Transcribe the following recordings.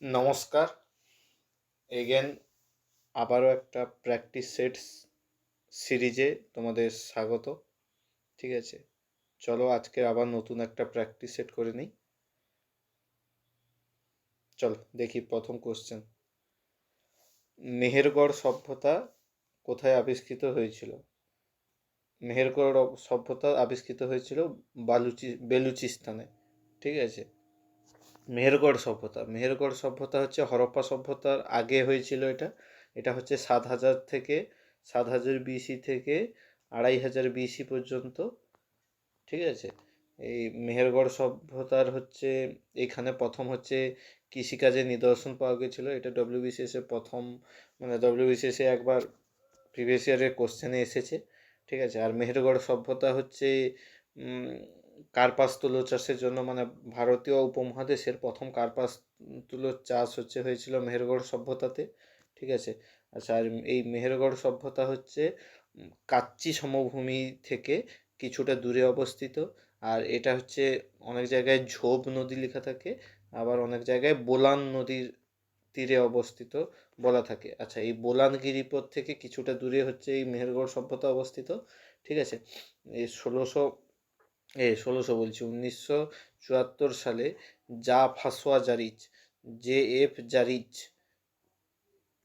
নমস্কার। এগেন আবারও একটা প্র্যাকটিস সেটস সিরিজে তোমাদের স্বাগত। ঠিক আছে, চলো আজকে আবার নতুন একটা প্র্যাকটিস সেট করে নিই। চলো দেখি প্রথম কোশ্চেন। মেহেরগড় সভ্যতা কোথায় আবিষ্কৃত হয়েছিল? মেহেরগড় সভ্যতা আবিষ্কৃত হয়েছিল বেলুচিস্তানে। ঠিক আছে, মেহেরগড় সভ্যতা হচ্ছে হরপ্পা সভ্যতার আগে হয়েছিল। এটা এটা হচ্ছে 7,000 বিসি থেকে 2,500 বিসি পর্যন্ত। ঠিক আছে, এই মেহেরগড় সভ্যতার হচ্ছে এখানে প্রথম হচ্ছে কৃষিকাজের নিদর্শন পাওয়া গেছিলো। এটা ডব্লিউবিসিএসে প্রথম, মানে ডব্লিউবিসিএসে একবার প্রিভিয়াস ইয়ারের কোশ্চেনে এসেছে। ঠিক আছে, আর মেহেরগড় সভ্যতা হচ্ছে কার্পাস তুলো চাষের জন্য, মানে ভারতীয় উপমহাদেশের প্রথম কার্পাস তুলোর চাষ হয়েছিল মেহেরগড় সভ্যতাতে। ঠিক আছে, আচ্ছা, আর এই মেহেরগড় সভ্যতা হচ্ছে কাচ্চি সমভূমি থেকে কিছুটা দূরে অবস্থিত। আর এটা হচ্ছে অনেক জায়গায় ঝোপ নদী লেখা থাকে, আবার অনেক জায়গায় বোলান নদীর তীরে অবস্থিত বলা থাকে। আচ্ছা, এই বোলান গিরিপথ থেকে কিছুটা দূরে হচ্ছে এই মেহেরগড় সভ্যতা অবস্থিত। ঠিক আছে, এই 1974 সালে ফাসোয়া জারিচ, JF জারিচ,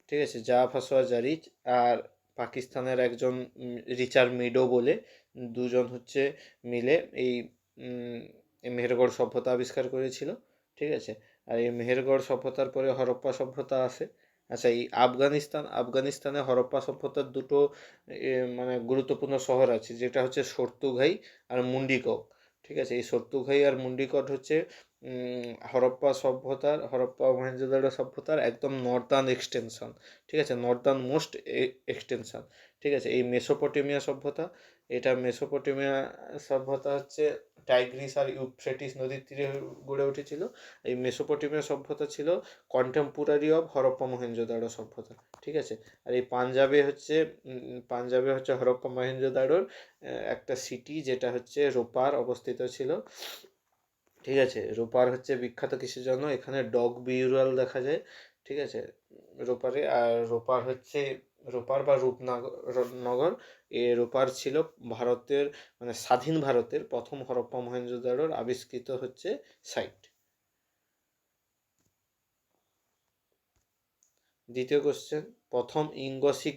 ঠিক আছে, ফাসোয়া জারিচ আর পাকিস্তানের একজন রিচার্ড মিডো বলে দুজন হচ্ছে মিলে এই মেহেরগড় সভ্যতা আবিষ্কার করেছিল। ঠিক আছে, আর এই মেহেরগড় সভ্যতার পরে হরপ্পা সভ্যতা আসে। আচ্ছা, এই আফগানিস্তানে হরপ্পা সভ্যতার দুটো মানে গুরুত্বপূর্ণ শহর আছে, যেটা হচ্ছে সর্তুঘাই আর মুন্ডিকক। ঠিক আছে, এই সর্তুঘাই আর মুন্ডিকট হচ্ছে হরপ্পা মহেঞ্জোদারো সভ্যতার একদম নর্দার্ন এক্সটেনশন। ঠিক আছে, নর্দার্ন মোস্ট এক্সটেনশন। ঠিক আছে, এই মেসোপটেমিয়া সভ্যতা হচ্ছে টাইগ্রিস আর ইউফ্রেটিস নদীর তীরে গড়ে উঠেছিল। এই মেসোপটেমিয়া সভ্যতা ছিল কন্টেম্পোরারি অফ হরপ্পা মহেঞ্জোদারো সভ্যতা। ঠিক আছে, আর এই পাঞ্জাবে হচ্ছে হরপ্পা মহেঞ্জোদারোর একটা সিটি, যেটা হচ্ছে রোপার অবস্থিত ছিল। ঠিক আছে, রোপার হচ্ছে বিখ্যাত কিসের জন্য? এখানে ডগ বিউরাল দেখা যায়। ঠিক আছে, রোপার বা রূপনগর রোপার ছিল ভারতের, মানে স্বাধীন ভারতের প্রথম হরপ্পা মহেঞ্জোদারোর আবিষ্কৃত হচ্ছে সাইট। দ্বিতীয় কোশ্চেন, প্রথম ইঙ্গ শিখ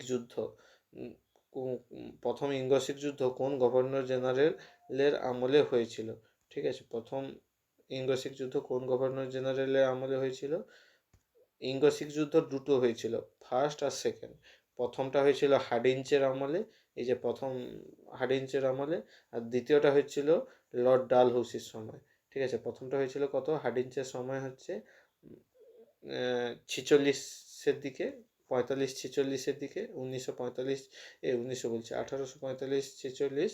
যুদ্ধ কোন গভর্নর জেনারেলের আমলে হয়েছিল? ঠিক আছে, প্রথম ইঙ্গ শিখ যুদ্ধ কোন গভর্নর জেনারেলের আমলে হয়েছিল? ইঙ্গ শিখ যুদ্ধ দুটো হয়েছিল, ফার্স্ট আর সেকেন্ড। প্রথমটা হয়েছিল হার্ডিঞ্চের আমলে, এই যে প্রথম হার্ডিঞ্চের আমলে, আর দ্বিতীয়টা হয়েছিল লর্ড ডালহৌসির সময়। ঠিক আছে, প্রথমটা হয়েছিল হার্ডিঞ্চের সময় হচ্ছে 46-এর দিকে, 45-46-এর দিকে, 1845-46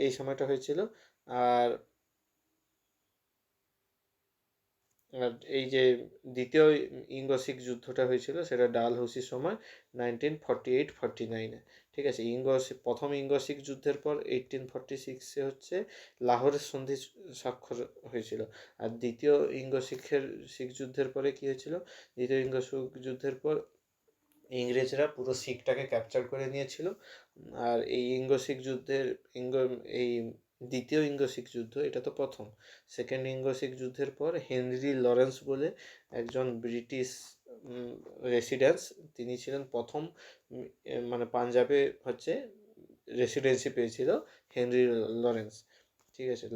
এই সময়টা হয়েছিল। আর এই যে দ্বিতীয় ইঙ্গ শিখ যুদ্ধটা হয়েছিল সেটা ডালহৌসির সময় 1948-49-এ। ঠিক আছে, প্রথম ইঙ্গ শিখ যুদ্ধের পর 1846-এ হচ্ছে লাহোরের সন্ধি স্বাক্ষর হয়েছিল। আর দ্বিতীয় শিখ যুদ্ধের পরে কি হয়েছিল? দ্বিতীয় ইঙ্গ শিখ যুদ্ধের পর ইংরেজরা পুরো শিখটাকে ক্যাপচার করে নিয়েছিল। আর এই এই দ্বিতীয় ইঙ্গ শিখ যুদ্ধ, এটা তো প্রথম। সেকেন্ড ইঙ্গ শিখ যুদ্ধের পর হেনরি লরেন্স বলে একজন ব্রিটিশ রেসিডেন্স, তিনি ছিলেন প্রথম, মানে পাঞ্জাবে হচ্ছে রেসিডেন্সি পেয়েছিল হেনরি লরেন্স। ঠিক আছে,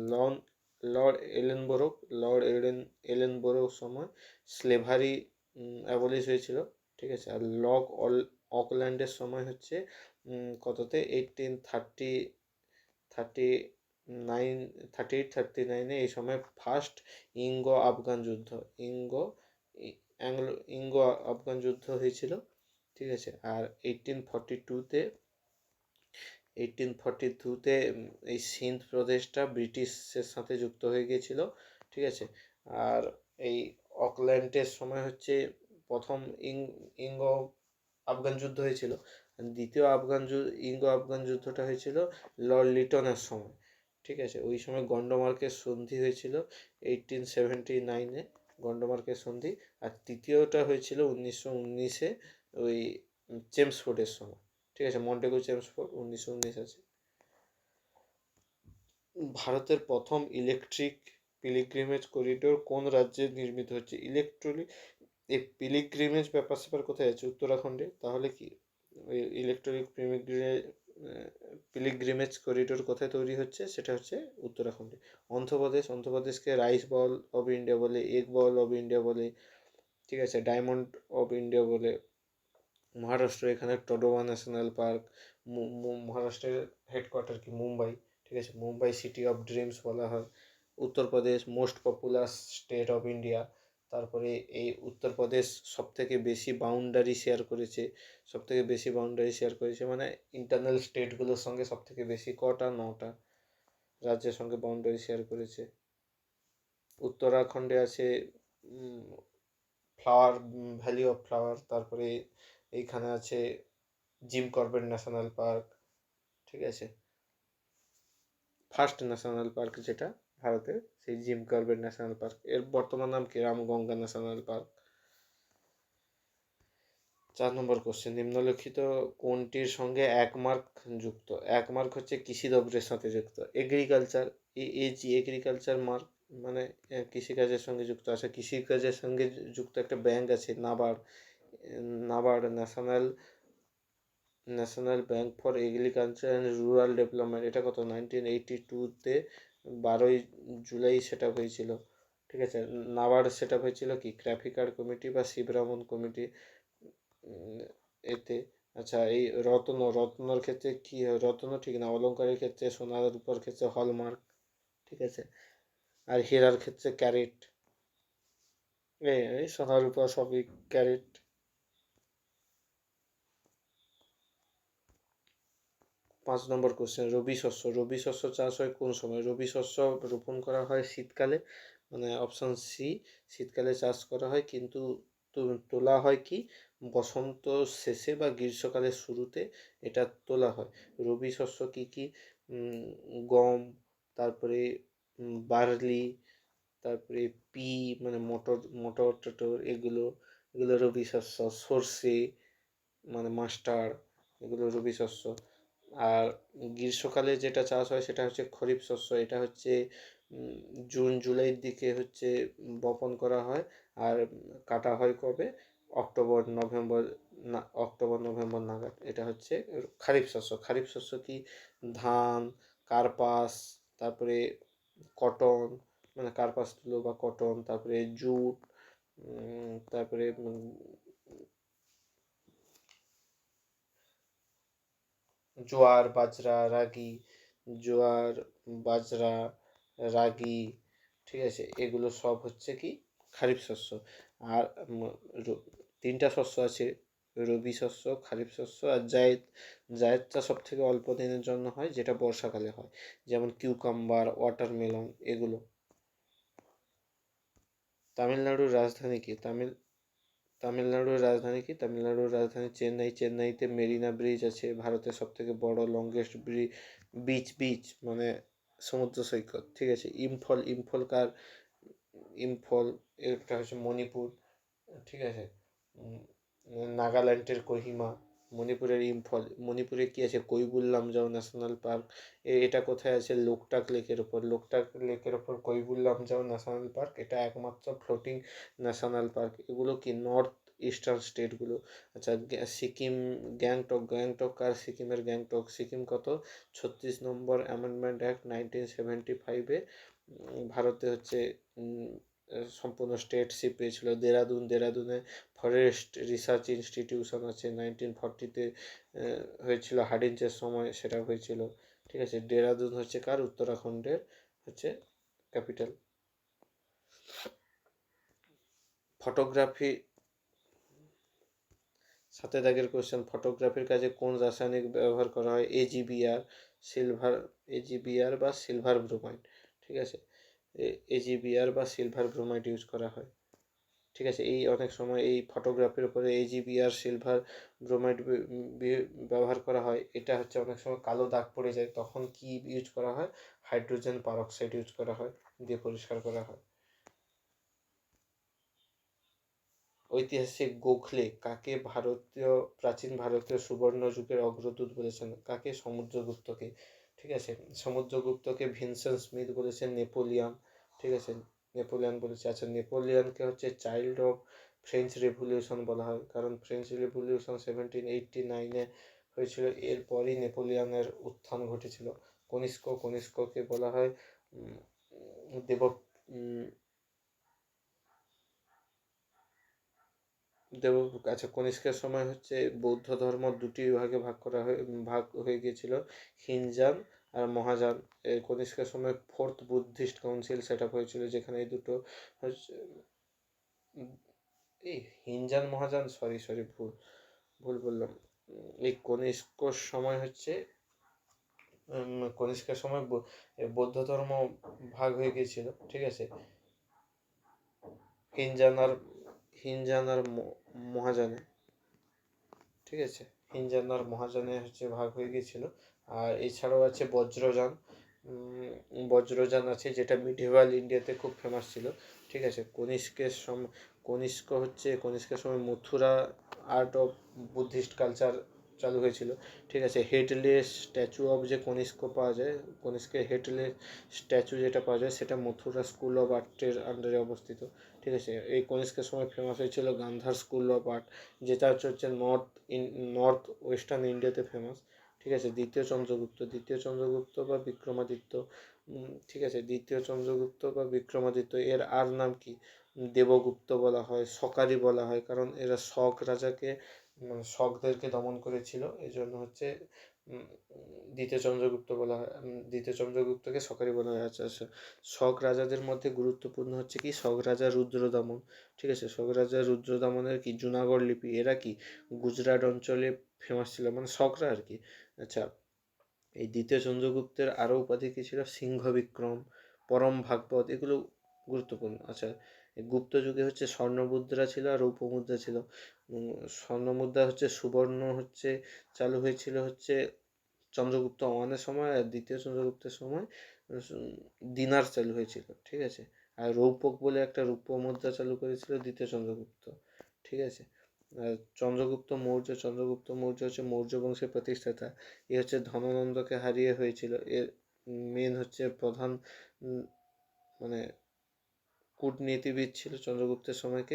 লর্ড এলেনবোরোর সময় স্লেভারি অ্যাবলিশ হয়েছিল। ঠিক আছে, আর অকল্যান্ডের সময় হচ্ছে কততে 1839 এই সময় ফার্স্ট ইঙ্গো আফগান যুদ্ধ ইঙ্গো আফগান যুদ্ধ হয়েছিল। ঠিক আছে, আর 1842-তে এই সিন্ধ প্রদেশটা ব্রিটিশের সাথে যুক্ত হয়ে গিয়েছিল। ঠিক আছে, আর এই অকল্যান্ডের সময় হচ্ছে প্রথম ইঙ্গ আফগান যুদ্ধ হয়েছিল। দ্বিতীয় ইঙ্গ আফগান যুদ্ধটা হয়েছিল লর্ড লিটনের সময়। ঠিক আছে, ওই সময় গন্ডমার্কের সন্ধি হয়েছিল 1879-এ। গন্ডমার্কের সন্ধি। আর তৃতীয়টা হয়েছিল 1919-এ, ওই চেমসফোর্ডের সময়। ঠিক আছে, মন্টেগু চেমসফোর্ড 1919 আছে। ভারতের প্রথম ইলেকট্রিক পিলিগ্রিমেজ করিডোর কোন রাজ্যে নির্মিত হচ্ছে? এই পিলিগ্রিমেজ ব্যাপার স্যাপার কোথায় আছে? উত্তরাখণ্ডে। তাহলে কি ওই ইলেকট্রিক পিলিগ্রিমেজ করিডোর কোথায় তৈরি হচ্ছে? সেটা হচ্ছে উত্তরাখণ্ডে। অন্ধ্রপ্রদেশকে রাইস বল অফ ইন্ডিয়া বলে, এগ বল অফ ইন্ডিয়া বলে, ঠিক আছে, ডায়মন্ড অফ ইন্ডিয়া বলে। মহারাষ্ট্র, এখানে টোডোবা ন্যাশনাল পার্ক। মহারাষ্ট্রের হেডকোয়ার্টার কি? মুম্বাই। ঠিক আছে, মুম্বাই সিটি অফ ড্রিমস বলা হয়। Uttar Pradesh most popular state of India. তারপরে এই উত্তরপ্রদেশ সবথেকে বেশি বাউন্ডারি শেয়ার করেছে, মানে ইন্টারনাল স্টেটগুলোর সঙ্গে সবথেকে বেশি। কটা? 9টা রাজ্যের সঙ্গে বাউন্ডারি শেয়ার করেছে। উত্তরাখণ্ডে আছে ফ্লাওয়ার, ভ্যালি অফ ফ্লাওয়ার। তারপরে এইখানে আছে জিম করবেট ন্যাশনাল পার্ক। ঠিক আছে, ফার্স্ট ন্যাশনাল পার্ক যেটা ভারতের, সেই জিম করবেট ন্যাশনাল পার্ক। এর বর্তমান নাম কি? Ramganga national park. 4 নম্বর কোশ্চেন, নিম্নলিখিত কোনটির সঙ্গে এক মার্ক যুক্ত? এক মার্ক হচ্ছে কৃষি দ্রব্যের সাথে যুক্ত। এগ্রিকালচার, এগ্রিকালচার মার্ক মানে কৃষিকাজের সঙ্গে যুক্ত আছে। কৃষিকাজের সঙ্গে যুক্ত একটা ব্যাংক আছে, NABARD, national bank for agriculture and rural development. এটা কত? 1982-তে 12ই জুলাই সেট আপ হয়েছিল। ঠিক আছে, নাবার্ড সেট আপ হয়েছিল কি? ক্রাফিকার কমিটি বা শিবরামন কমিটি এতে। আচ্ছা, এই রত্নর ক্ষেত্রে কি হয়? রত্ন ঠিক না, অলঙ্কারের ক্ষেত্রে সোনার রূপার ক্ষেত্রে হলমার্ক। ঠিক আছে, আর হীরার ক্ষেত্রে ক্যারেট। এই সোনার রূপা সবই ক্যারেট। 5 নম্বর কোশ্চেন, রবি শস্য চাষ হয় কোন সময়? রবি শস্য রোপণ করা হয় শীতকালে, মানে অপশন সি, শীতকালে চাষ করা হয়, কিন্তু তোলা হয় কি? বসন্ত শেষে বা গ্রীষ্মকালের শুরুতে এটা তোলা হয়। রবি শস্য কি কি? গম, তারপরে বার্লি, তারপরে পি মানে মটর টটর, এগুলো রবি শস্য। সর্ষে মানে মাস্টার্ড, এগুলো রবি শস্য। আর গ্রীষ্মকালে যেটা চাষ হয় সেটা হচ্ছে খরিফ শস্য। এটা হচ্ছে জুন জুলাইয়ের দিকে হচ্ছে বপন করা হয়, আর কাটা হয় কবে? অক্টোবর নভেম্বর নাগাদ। এটা হচ্ছে খারিফ শস্য। খারিফ শস্য কি? ধান, কার্পাস, তারপরে কটন, মানে কার্পাস তুলো বা কটন, তারপরে জুট, তারপরে জোয়ার, বাজরা, রাগি। ঠিক আছে, এগুলো সব হচ্ছে কি? খারিফ শস্য। আর 3টা শস্য আছে, রবি শস্য, খারিফ শস্য আর জায়েদ। জায়েদটা সব থেকে অল্প দিনের জন্য হয়, যেটা বর্ষাকালে হয়, যেমন কিউকাম্বার, ওয়াটারমেলন, এগুলো। তামিলনাড়ুর রাজধানী কি? তামিলনাড়ুর রাজধানী চেন্নাইতে মেরিনা ব্রিজ আছে, ভারতের সব থেকে বড় লংগেস্ট বিচ মানে সমুদ্র সৈকত। ঠিক আছে, ইম্ফল, এটা হচ্ছে মণিপুর। ঠিক আছে, নাগাল্যান্ডের কোহিমা, মণিপুরের ইম্ফল। মণিপুরে কি আছে? কৈবুল লামজাও ন্যাশনাল পার্ক। এটা কোথায় আছে? লোকটাক লেকের ওপর কৈবুল লামজাও ন্যাশনাল পার্ক। এটা একমাত্র ফ্লোটিং ন্যাশনাল পার্ক। এগুলো কি? নর্থ ইস্টার্ন স্টেটগুলো। আচ্ছা, সিকিম, গ্যাংটক আর সিকিমের সিকিম কত? 36 নম্বর অ্যামেন্ডমেন্ট অ্যাক্ট 1975-এ ভারতে হচ্ছে সম্পূর্ণ স্টেটশিপ পেয়েছিল। দেরাদুনে ফরেস্ট রিসার্চ ইনস্টিটিউশন আছে, 1940-তে হয়েছিল, হার্ডিঞ্জের সময় সেটা হয়েছিল। ঠিক আছে, দেরাদুন হচ্ছে কার? উত্তরাখণ্ডের হচ্ছে ক্যাপিটাল। ফটোগ্রাফি, 7 দাগের কোশ্চেন, ফটোগ্রাফির কাজে কোন রাসায়নিক ব্যবহার করা হয়? এজিবিআর বা সিলভার ব্রোমাইড। ঠিক আছে, এজিবিআর বা সিলভার ব্রোমাইড ইউজ করা হয়। ঠিক আছে, এই অনেক সময় এই ফটোগ্রাফির উপরে এজিবিআর সিলভার ব্রোমাইড ব্যবহার করা হয়। এটা হচ্ছে অনেক সময় কালো দাগ পড়ে যায়, তখন কি ইউজ করা হয়? হাইড্রোজেন পারঅক্সাইড ইউজ করা হয়, দিয়ে পরিষ্কার করা হয়। ঐতিহাসিক গোখলে কাকে প্রাচীন ভারতীয় সুবর্ণ যুগের অগ্রদূত বলেছেন? কাকে? সমুদ্রগুপ্তকে। ঠিক আছে, সমুদ্রগুপ্তকে ভিনসেন্ট স্মিথ বলেছেন নেপোলিয়ান। ঠিক আছে, নেপোলিয়ান বলেছে। আচ্ছা, নেপোলিয়ানকে হচ্ছে চাইল্ড অফ ফ্রেঞ্চ রেভলিউশন বলা হয়, কারণ ফ্রেঞ্চ রেভলিউশন 1789-এ হয়েছিল, এরপরই নেপোলিয়ানের উত্থান ঘটেছিল। কনিষ্ককে বলা হয় দেব দেব আচ্ছা, কনিষ্কের সময় হচ্ছে বৌদ্ধ ধর্ম দুটি ভাগে ভাগ হয়ে গিয়েছিল, হিনজান আর মহাযান। কনিষ্কের সময় fourth Buddhist council set up হয়েছিল, যেখানে এই দুটো হচ্ছে এই হিনজান মহাযান, সরি ভুল বললাম। এই কনিষ্কর সময় হচ্ছে কনিষ্কের সময় বৌদ্ধ ধর্ম ভাগ হয়ে গিয়েছিল। ঠিক আছে, হিনজান আর মহাযানে। ঠিক আছে, হিনজান আর মহাযানে হচ্ছে ভাগ হয়ে গিয়েছিল। আর এছাড়াও আছে বজ্রযান আছে, যেটা মিডিভাল ইন্ডিয়াতে খুব ফেমাস ছিল। ঠিক আছে, কনিষ্কের সময় Mathura art of Buddhist culture চালু হয়েছিল। ঠিক আছে, হেডলেস স্ট্যাচু অফ যে কনিষ্কের হেডলেস স্ট্যাচু যেটা পাওয়া যায়, সেটা মথুরা স্কুল অফ আর্টের আন্ডারে অবস্থিত। ঠিক আছে, এই কনিষ্কের সময় ফেমাস হয়েছিল গান্ধার স্কুল অফ আর্ট, যেটা হচ্ছে নর্থ ওয়েস্টার্ন ইন্ডিয়াতে ফেমাস। ঠিক আছে, দ্বিতীয় চন্দ্রগুপ্ত বা বিক্রমাদিত্য। ঠিক আছে, দ্বিতীয় চন্দ্রগুপ্ত বা বিক্রমাদিত্য, এর আর নাম কি? দেবগুপ্ত বলা হয়, শকারি বলা হয়, কারণ এরা শকদেরকে দমন করেছিল, এই জন্য হচ্ছে দ্বিতীয় চন্দ্রগুপ্তকে শকারি বলা হয়। আচ্ছা, শক রাজাদের মধ্যে গুরুত্বপূর্ণ হচ্ছে কি? শক রাজা রুদ্রদমন। ঠিক আছে, শক রাজা রুদ্রদমনের কি জুনাগড় লিপি, এরা কি গুজরাট অঞ্চলে ফেমাস ছিল, মানে শকরা আর কি। আচ্ছা, এই দ্বিতীয় চন্দ্রগুপ্তের আরও উপাধি কি ছিল? সিংহ বিক্রম, পরম ভাগবত, এগুলো গুরুত্বপূর্ণ। আচ্ছা, গুপ্ত যুগে হচ্ছে স্বর্ণমুদ্রা ছিল আর রৌপ্যমুদ্রা ছিল। স্বর্ণমুদ্রা হচ্ছে সুবর্ণ হচ্ছে চালু হয়েছিল হচ্ছে চন্দ্রগুপ্ত অমানের সময়, আর দ্বিতীয় চন্দ্রগুপ্তের সময় দিনার চালু হয়েছিল। ঠিক আছে, আর রৌপক বলে একটা রৌপ্য মুদ্রা চালু করেছিল দ্বিতীয় চন্দ্রগুপ্ত। ঠিক আছে, আর চন্দ্রগুপ্ত মৌর্য হচ্ছে মৌর্য বংশের প্রতিষ্ঠাতা। এ হচ্ছে ধননন্দকে হারিয়ে হয়েছিল। এর মেন হচ্ছে প্রধান মানে কূটনীতিবিদ ছিল চন্দ্রগুপ্তের সময়কে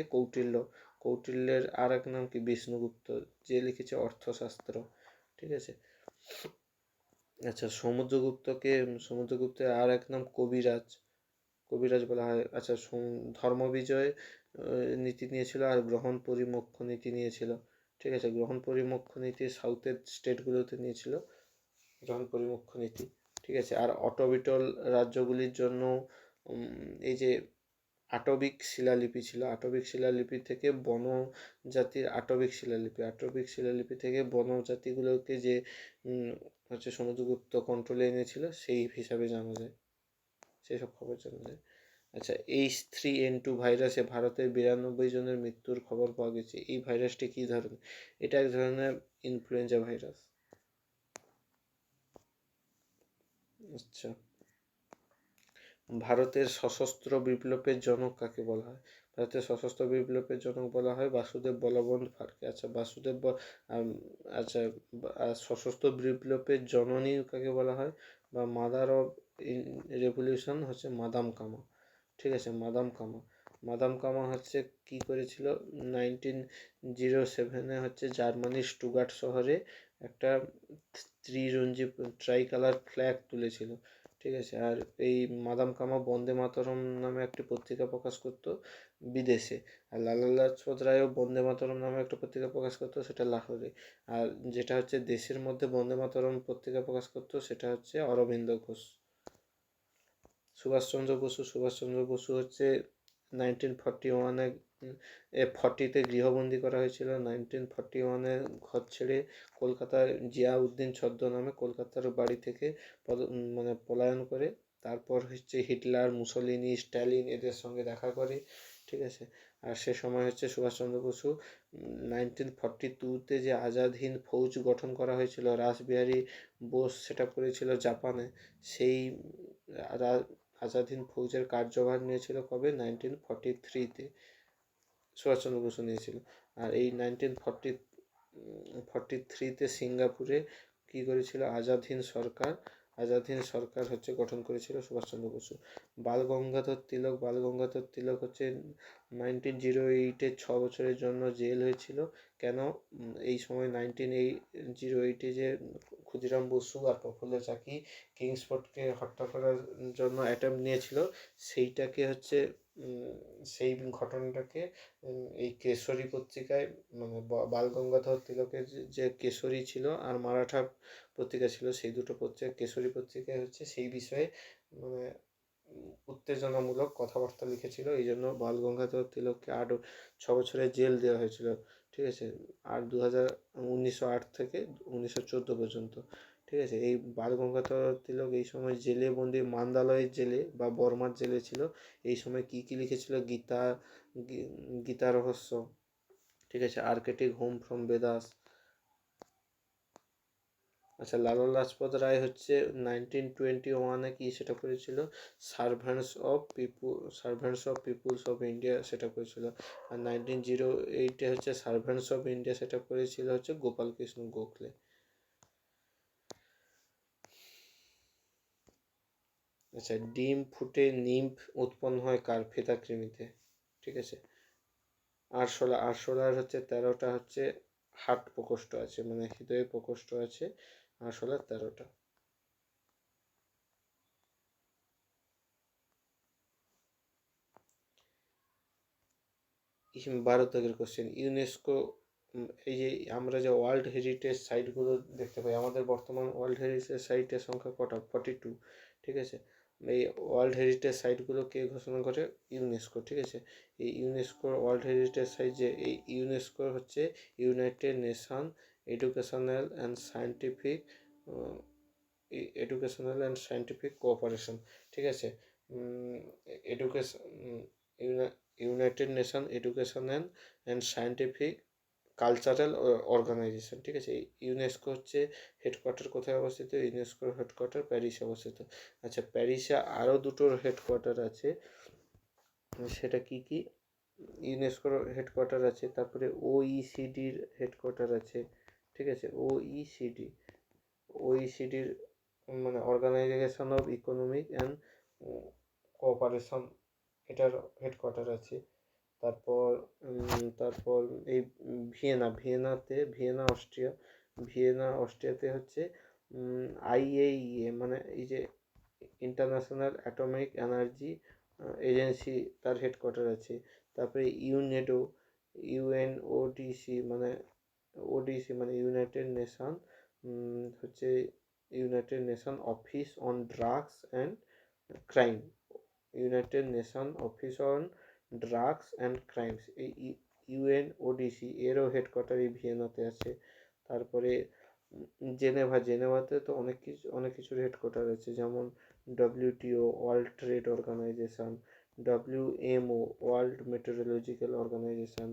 কৌটিল্যের আর এক নাম কি? বিষ্ণুগুপ্ত, যে লিখেছে অর্থশাস্ত্র। ঠিক আছে, আচ্ছা, সমুদ্রগুপ্তের আর এক নাম কবিরাজ বলা হয়। আচ্ছা, ধর্মবিজয় নীতি নিয়েছিল আর গ্রহণ পরিমোক্ষ নীতি নিয়েছিল। ঠিক আছে, গ্রহণ পরিমোক্ষ নীতি সাউথের স্টেটগুলোতে নিয়েছিল, গ্রহণ পরিমোক্ষ নীতি। ঠিক আছে, আর অটোবিটল রাজ্যগুলির জন্য এই যে আটবিক শিলালিপি ছিল, আটবিক শিলালিপি থেকে বনজাতিগুলোকে যে হচ্ছে সমুদ্রগুপ্ত কন্ট্রোলে এনেছিল, সেই হিসাবে জানা যায়, সেই সব খবর জানা যায়। আচ্ছা, H3N2 ভাইরাসে ভারতের 92 জনের মৃত্যুর খবর পাওয়া গেছে। এই ভাইরাসটি কী ধরনের? এটা এক ধরনের ইনফ্লুয়েঞ্জা ভাইরাস। আচ্ছা, ভারতের সশস্ত্র বিপ্লবের জনক কাকে বলা হয়? ভারতের সশস্ত্র বিপ্লবের জনক বলা হয় বাসুদেব বলবন্ত ফাড়কে। আচ্ছা, সশস্ত্র বিপ্লবের জননী কাকে বলা হয়, বা মাদার অফ রেভলিউশন হচ্ছে মাদাম কামা। ঠিক আছে, মাদাম কামা হচ্ছে কি করেছিল? 1907-এ হচ্ছে জার্মানির স্টুগার্ট শহরে একটা ত্রিরঞ্জি ট্রাই কালার ফ্ল্যাগ তুলেছিল। ঠিক আছে, আর এই মাদাম কামা বন্দে মাতরম নামে একটি পত্রিকা প্রকাশ করত বিদেশে, আর লালা লাজপত রায়ও বন্দে মাতরম নামে একটা পত্রিকা প্রকাশ করতো, সেটা লাহোরে। আর যেটা হচ্ছে দেশের মধ্যে বন্দে মাতরম পত্রিকা প্রকাশ করতো, সেটা হচ্ছে অরবিন্দ ঘোষ। সুভাষচন্দ্র বসু হচ্ছে 1940-তে গৃহবন্দী করা হয়েছিল। 1941-এ ঘর ছেড়ে কলকাতার জিয়াউদ্দিন ছদ্মনামে কলকাতার বাড়ি থেকে পলায়ন করে, তারপর হচ্ছে হিটলার, মুসোলিনি, স্ট্যালিন এদের সঙ্গে দেখা করে। ঠিক আছে, আর সে সময় হচ্ছে সুভাষচন্দ্র বসু 1942-তে যে আজাদ হিন্দ ফৌজ গঠন করা হয়েছিল, রাসবিহারী বোস সেটা করেছিল জাপানে, সেই আজাদ হিন্দ ফৌজের কার্যভার নিয়েছিল কবে? 1943-তে। সুভাষচন্দ্র বসু নিয়েছিল। আর এই 1943-তে সিঙ্গাপুরে কী করেছিল, আজাদ হিন্দ সরকার হচ্ছে গঠন করেছিল সুভাষচন্দ্র বসু। বাল গঙ্গাধর তিলক হচ্ছে 1908-এ 6 বছরের জন্য জেল হয়েছিল। কেন? এই সময় 1908-এ যে ক্ষুদিরাম বসু আর প্রফুল্ল চাকি কিংসফোর্ডকে হত্যা করার জন্য অ্যাটেম্প নিয়েছিল, সেইটাকে হচ্ছে সেই ঘটনাটাকে এই কেশরী পত্রিকায়, মানে বাল গঙ্গাধর তিলকের যে কেশরী ছিল আর মারাঠা পত্রিকা ছিল, সেই দুটো পত্রিকা, কেশরী পত্রিকায় হচ্ছে সেই বিষয়ে মানে উত্তেজনামূলক কথাবার্তা লিখেছিল। এই জন্য বাল গঙ্গাধর তিলককে 6 বছরের জেল দেওয়া হয়েছিল। ঠিক আছে, আর 1908 থেকে 1914 পর্যন্ত। ঠিক আছে, এই বাল গঙ্গাধর তিলক এই সময় জেলে বন্দি, মান্দালয়ের জেলে বা বর্মার জেলে ছিল। এই সময় কি কি লিখেছিল? গীতা রহস্য, ঠিক আছে, আর্কেটিক হোম ফ্রম বেদাস। আচ্ছা, লালা লাজপত রায় হচ্ছে 1921-এ কি সেটা করেছিল? Servants of Peoples of India সেটা করেছিল। আর 1908-এ হচ্ছে সার্ভেন্টস অফ ইন্ডিয়া সেটা করেছিল হচ্ছে গোপাল কৃষ্ণ গোখলে। আচ্ছা, ডিম ফুটে নিম্ফ উৎপন্ন হয় কার? ফিতা কৃমিতে। ঠিক আছে, আরশোলার হচ্ছে 13টা হচ্ছে হার্ট প্রকোষ্ঠ আছে, মানে হৃদয় প্রকোষ্ঠ আছে আরশোলার 13টা। ভারতের কোশ্চেন, ইউনেস্কো, এই যে আমরা যে ওয়ার্ল্ড হেরিটেজ সাইটগুলো দেখতে পাই, আমাদের বর্তমান ওয়ার্ল্ড হেরিটেজ সাইটের সংখ্যা কটা? 42। ঠিক আছে, এই ওয়ার্ল্ড হেরিটেজ সাইটগুলো কে ঘোষণা করে? ইউনেস্কো। ঠিক আছে, এই ইউনেস্কোর ওয়ার্ল্ড হেরিটেজ সাইট, যে এই ইউনেস্কোর হচ্ছে United Nation Educational and Scientific Cooperation. ঠিক আছে, education United Nation Educational and Scientific Cultural Organization. ঠিক আছে, ইউনেস্কো হচ্ছে হেডকোয়ার্টার কোথায় অবস্থিত? ইউনেস্কোর হেডকোয়ার্টার প্যারিসে অবস্থিত। আচ্ছা, প্যারিসে আরও দুটোর হেডকোয়ার্টার আছে, সেটা কি কি? ইউনেস্কোর হেডকোয়ার্টার আছে, তারপরে ওইসিডির হেডকোয়ার্টার আছে। ঠিক আছে, ওইসিডির মানে Organization of Economic and Cooperation, এটার হেডকোয়ার্টার আছে। তারপর এই ভিয়েনা অস্ট্রিয়াতে হচ্ছে আইএইএ, মানে এই যে ইন্টারন্যাশনাল অ্যাটমিক এনার্জি এজেন্সি, তার হেডকোয়ার্টার আছে। তারপরে ইউএনওডিসি মানে United nation office on drugs and crime. এই ইউএনওডিসি এরও হেডকোয়ার্টার এই ভিয়েনাতে আছে। তারপরে জেনেভাতে তো অনেক কিছুর হেডকোয়ার্টার আছে, যেমন WTO World Trade Organization, WMO World Meteorological Organization,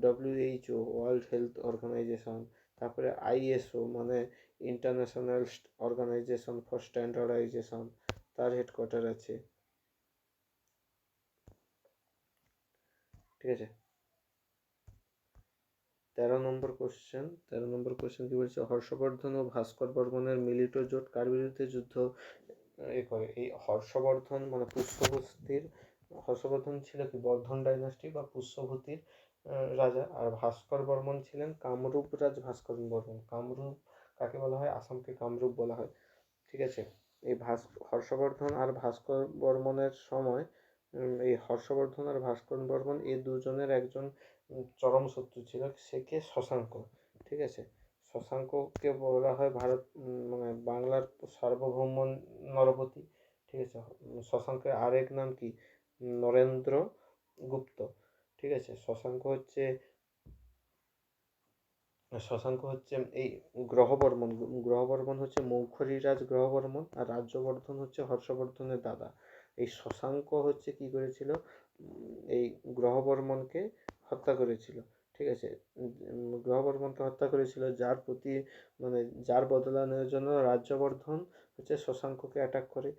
WHO World Health Organization. তারপরে আইএসও মানে ইন্টারন্যাশনাল অর্গানাইজেশন ফর স্ট্যান্ডার্ডাইজেশন, তার হেডকোয়ার্টার আছে। ঠিক আছে, 13 নম্বর কোশ্চেন কি বলছে? হর্ষবর্ধন ও ভাস্কর বর্মনের মিলিত জোট কার বিরুদ্ধে যুদ্ধ করে? এই হর্ষবর্ধন মানে হর্ষবর্ধন ছিল কি বর্ধন ডাইনাস্টি বা পুষ্যভূতির রাজা, আর ভাস্কর বর্মন ছিলেন কামরূপ ভাস্কর বর্মন। কামরূপ কাকে বলা হয়? আসামকে কামরূপ বলা হয়। ঠিক আছে, এই হর্ষবর্ধন আর ভাস্কর বর্মনের সময় এই হর্ষবর্ধন আর ভাস্কর বর্মন এই দুজনের একজন চরম শত্রু ছিল, সে কে? শশাঙ্ক। ঠিক আছে, শশাঙ্ককে বলা হয় মানে বাংলার সার্বভৌম নরপতি। ঠিক আছে, শশাঙ্কের আরেক নাম কি? নরেন্দ্র গুপ্ত। ঠিক আছে, শশাঙ্ক হচ্ছে এই গ্রহবর্মন হচ্ছে মৌখরীরাজ গ্রহবর্মন, আর রাজ্যবর্ধন হচ্ছে হর্ষবর্ধনের দাদা। এই শশাঙ্ক হচ্ছে কি করেছিল? এই গ্রহবর্মনকে হত্যা করেছিল। ঠিক আছে, গ্রহবর্মনকে হত্যা করেছিল, যার বদলা নেওয়ার জন্য রাজ্যবর্ধন হচ্ছে শশাঙ্ককে অ্যাটাক করে।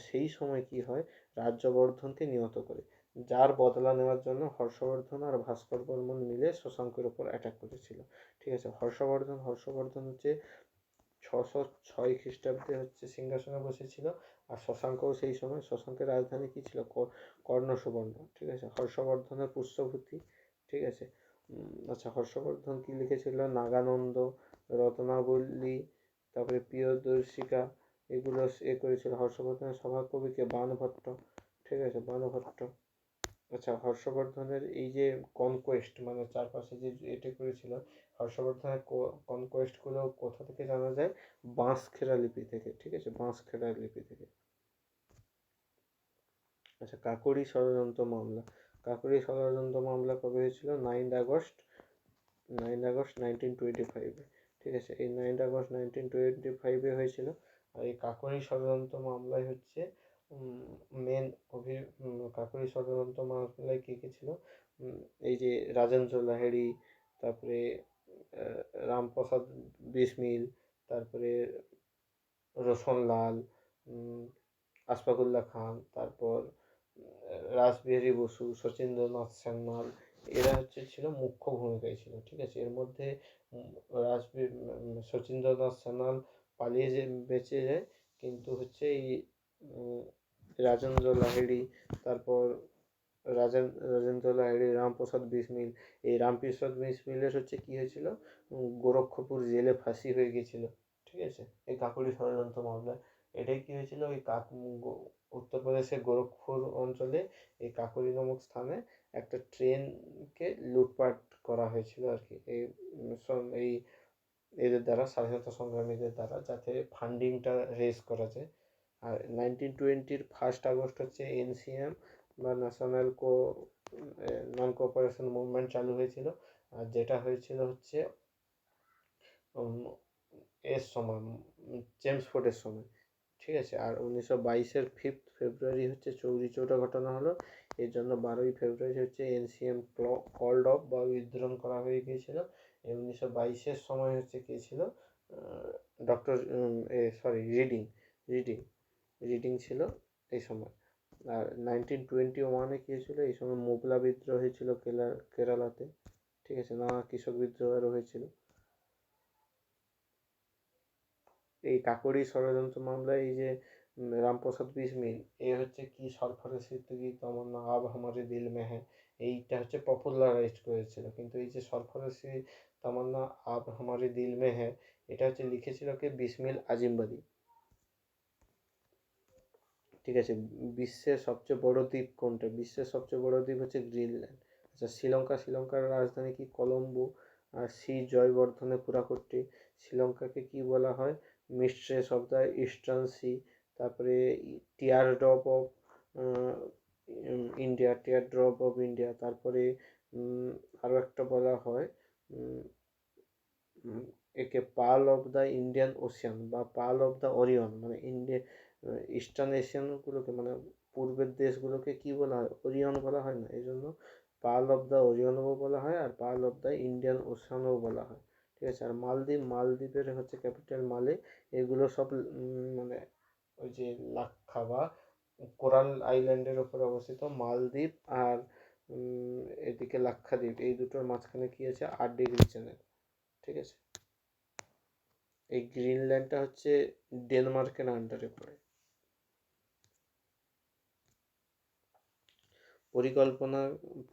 সেই সময় কি হয়? রাজ্যবর্ধনকে নিহত করে। যার বদলা নেওয়ার জন্য হর্ষবর্ধন আর ভাস্কর বর্মন মিলে শশাঙ্কের ওপর অ্যাটাক করেছিল। ঠিক আছে, হর্ষবর্ধন হচ্ছে 606 খ্রিস্টাব্দে হচ্ছে সিংহাসনে বসেছিল, আর শশাঙ্কও সেই সময়, শশাঙ্কের রাজধানী কী ছিল, কর্ণ সুবর্ণ। ঠিক আছে, হর্ষবর্ধনের পুষ্যভূতি। ঠিক আছে, আচ্ছা, হর্ষবর্ধন কী লিখেছিল, নাগানন্দ, রত্নাবলী, তারপরে প্রিয়দর্শিকা, এগুলো করেছিল। হর্ষবর্ধনের সভাকবিকে বাণভট্ট। ঠিক আছে, বাণভট্ট। আচ্ছা, হর্ষবর্ধনের এই যে কনকোয়েস্ট, মানে চারপাশে যে এটা করেছিল, হর্ষবর্ধনের কনকোয়েস্টগুলো কোথা থেকে জানা যায়, বাঁশখেড়া লিপি থেকে। ঠিক আছে, বাঁশখেড়া লিপি থেকে। আচ্ছা, কাকোরি ষড়যন্ত্র মামলা। কাকোরি ষড়যন্ত্র মামলা কবে হয়েছিল, 9 আগস্ট 1925-এ। ঠিক আছে, এই 9 আগস্ট 1925-এ হয়েছিল। আর এই কাকোরি ষড়যন্ত্র মামলায় হচ্ছে কাকোরি ষড়যন্ত্র মামলায় কে কে ছিল, এই যে রাজেন্দ্র লাহিড়ী, তারপরে রামপ্রসাদ বিসমিল, তারপরে রোশনলাল, আশফাকুল্লা খান, তারপর রাসবিহারী বসু, শচীন্দ্রনাথ সান্যাল, এরা হচ্ছে ছিল মুখ্য ভূমিকায় ছিল। ঠিক আছে, এর মধ্যে শচীন্দ্রনাথ সান্যাল পালিয়ে বেঁচে যায়, কিন্তু হচ্ছে এই রাজেন্দ্র লাহিড়ী, তারপর রাজেন্দ্র লাহিড়ী, রামপ্রসাদ বিসমিল, এই রামপ্রসাদ বিসমিলের হচ্ছে কি হয়েছিল, গোরক্ষপুর জেলে ফাঁসি হয়ে গেছিল। ঠিক আছে, এই কাকোরি ষড়যন্ত্র মামলায় এটাই কি হয়েছিল, ওই উত্তরপ্রদেশের গোরখপুর অঞ্চলে এই কাকোরি নামক স্থানে একটা ট্রেনকে লুটপাট করা হয়েছিল আর কি, এই এদের দ্বারা, স্বাধীনতা সংগ্রামীদের দ্বারা, যাতে ফান্ডিংটা রেজ করা যায়। আর 1920-র 1 আগস্ট হচ্ছে NCM বা ন্যাশনাল নন কোঅপারেশন মুভমেন্ট চালু হয়েছিল, আর যেটা হয়েছিল হচ্ছে এর সময়, জেমস ফোর্ডের সময়। ঠিক আছে, আর 1922-এর 5 ফেব্রুয়ারি হচ্ছে চৌরি চৌরা ঘটনা হলো, এর জন্য 12ই ফেব্রুয়ারি হচ্ছে NCM কল্ড অফ বা উইথড্রন করা হয়ে গিয়েছিল। 1922-এর সময় হচ্ছে কে ছিল, ডক্টর রিডিং রিডিং রিডিং ছিল এই সময়। আর 1921-এ কী হয়েছিল, এই সময় মোগলা বিদ্রোহ হয়েছিল কেরালাতে। ঠিক আছে, নানা কৃষক বিদ্রোহেরও হয়েছিল। এই কাকোরি ষড়যন্ত্র মামলায় এই যে রামপ্রসাদ বিসমিল, এ হচ্ছে কি সরফরোশি তুগি তমন্না আব হামারে দিল মে হ্যায়, এইটা হচ্ছে পপুলারাইজ করেছিল। কিন্তু এই যে সরফরোশি তামান্না আব হামারে দিল মে হ্যায়, এটা হচ্ছে লিখেছিল কে, বিসমিল আজিমবাদি। ঠিক আছে, বিশ্বের সবচেয়ে বড় দ্বীপ কোনটা, বিশ্বের সবচেয়ে বড় দ্বীপ হচ্ছে গ্রিনল্যান্ড। আচ্ছা, শ্রীলঙ্কার রাজধানী কি, কলম্বো। আর জয়বর্ধনে পুরাকোট্টি। শ্রীলঙ্কাকে কি বলা হয়, Mistress of the Eastern Sea. তারপরে টিয়ার ড্রপ অফ ইন্ডিয়া। তারপরে আরও একটা বলা হয়, একে Pearl of the Indian Ocean বা পার্ল অফ দ্য ওরিয়ন, মানে ইস্টার্ন এশিয়ানগুলোকে, মানে পূর্বের দেশগুলোকে কি বলা হয়, ওরিয়ন বলা হয় না, এই জন্য পার্ল অফ দ্য ওরিয়নও বলা হয়, আর পার্ল অফ দ্য ইন্ডিয়ান ওশানও বলা হয়। ঠিক আছে, আর মালদ্বীপের হচ্ছে ক্যাপিটাল মালে। এগুলো সব মানে ওই যে লাক্ষা বা কোরাল আইল্যান্ডের ওপর অবস্থিত মালদ্বীপ, আর এদিকে লাক্ষাদ্বীপ, এই দুটোর মাঝখানে কি আছে, 8 ডিগ্রি চ্যানেল। ঠিক আছে, এই গ্রিনল্যান্ডটা হচ্ছে ডেনমার্কের আন্ডারে পড়ে।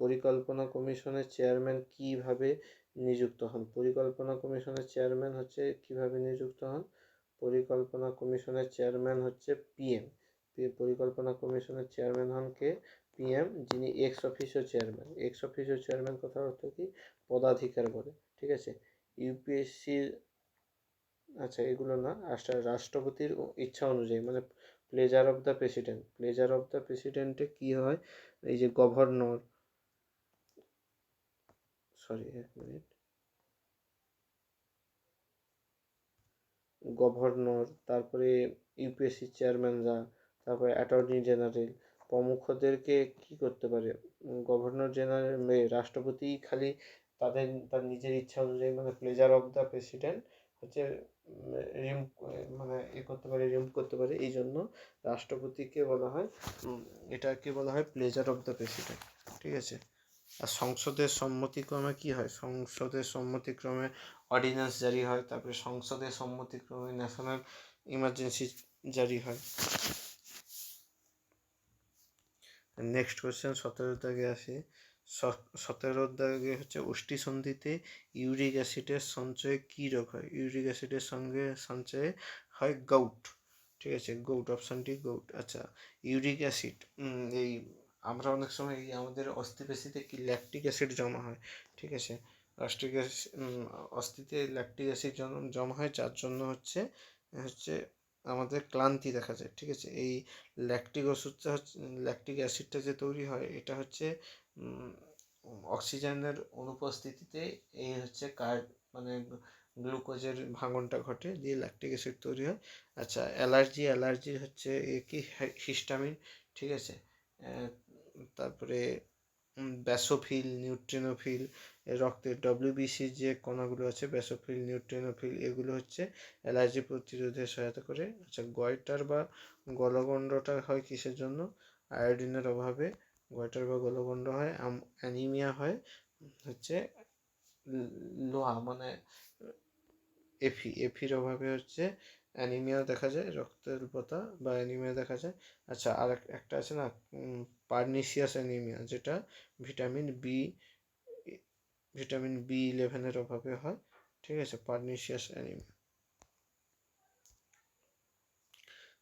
পরিকল্পনা কমিশনের চেয়ারম্যান কিভাবে নিযুক্ত হন, পরিকল্পনা কমিশনের চেয়ারম্যান হচ্ছে কিভাবে নিযুক্ত হন, পরিকল্পনা কমিশনের চেয়ারম্যান হচ্ছে PM। পরিকল্পনা কমিশনের চেয়ারম্যান হন কে, PM, যিনি এক্স অফিসিও চেয়ারম্যান। কথার অর্থ কি, পদাধিকার বলে। ঠিক আছে, UPSC, আচ্ছা এগুলো না, রাষ্ট্রপতির ইচ্ছা অনুযায়ী, মানে প্লেজার অফ দ্য প্রেসিডেন্টে কি হয়, এই যে গভর্নর, তারপরে UPSC চেয়ারম্যানরা, তারপরে অ্যাটর্নি জেনারেল প্রমুখদেরকে কি করতে পারে, গভর্নর জেনারেল রাষ্ট্রপতি খালি তার নিজের ইচ্ছা অনুযায়ী, মানে প্লেজার অফ দ্য প্রেসিডেন্ট হচ্ছে রিম মানে করতে পারে, রিমুভ করতে পারে। এই জন্য রাষ্ট্রপতিকে বলা হয়, এটাকে বলা হয় প্লেজার অফ দ্য প্রেসিডেন্ট। ঠিক আছে। আর সংসদের সম্মতিক্রমে কি হয়? সংসদের সম্মতিক্রমে অর্ডিন্যান্স জারি হয়, তারপরে সংসদের সম্মতিক্রমে ন্যাশনাল ইমার্জেন্সি জারি হয়। নেক্সট কোয়েশ্চেন 17 দাগে আসে। 17 দাগে হচ্ছে উষ্টি সন্ধিতে ইউরিক অ্যাসিডের সঞ্চয়ে কী রোগ হয়? ইউরিক অ্যাসিডের সঙ্গে সঞ্চয়ে হয় গাউট। ঠিক আছে, গোট, অপশানটি গোট। আচ্ছা, ইউরিক অ্যাসিড, এই আমরা অনেক সময় এই আমাদের অস্থিপেশিতে কি ল্যাকটিক অ্যাসিড জমা হয়। ঠিক আছে, অস্থিতে ল্যাকটিক অ্যাসিড জমা হয়, যার জন্য হচ্ছে হচ্ছে আমাদের ক্লান্তি দেখা যায়। ঠিক আছে, এই ল্যাকটিক ওষুধটা হচ্ছে, ল্যাকটিক অ্যাসিডটা যে তৈরি হয়, এটা হচ্ছে অক্সিজেনের অনুপস্থিতিতে এই হচ্ছে মানে গ্লুকোজের ভাঙনটা ঘটে, দিয়ে ল্যাকটিক অ্যাসিড তৈরি হয়। আচ্ছা, অ্যালার্জি হচ্ছে কি হিস্টামিন। ঠিক আছে, তারপরে ব্যাসোফিল, নিউট্রিনোফিল, রক্তের ডব্লিউবিসি যে কণাগুলো আছে, ব্যাসোফিল, নিউট্রিনোফিল, এগুলো হচ্ছে অ্যালার্জি প্রতিরোধে সহায়তা করে। আচ্ছা, গয়টার বা গলগণ্ডটা হয় কিসের জন্য? আয়োডিনের অভাবে গয়টার বা গলগণ্ড হয়। অ্যানিমিয়া হয় হচ্ছে লোহা মানে এফির অভাবে হচ্ছে অ্যানিমিয়া দেখা যায়, রক্তাল্পতা বা অ্যানিমিয়া দেখা যায়। আচ্ছা, আর একটা আছে না, পার্নিশিয়াস অ্যানিমিয়া, যেটা ভিটামিন বি11 অভাবে হয়। ঠিক আছে, পার্নিশিয়াস অ্যানিমিয়া।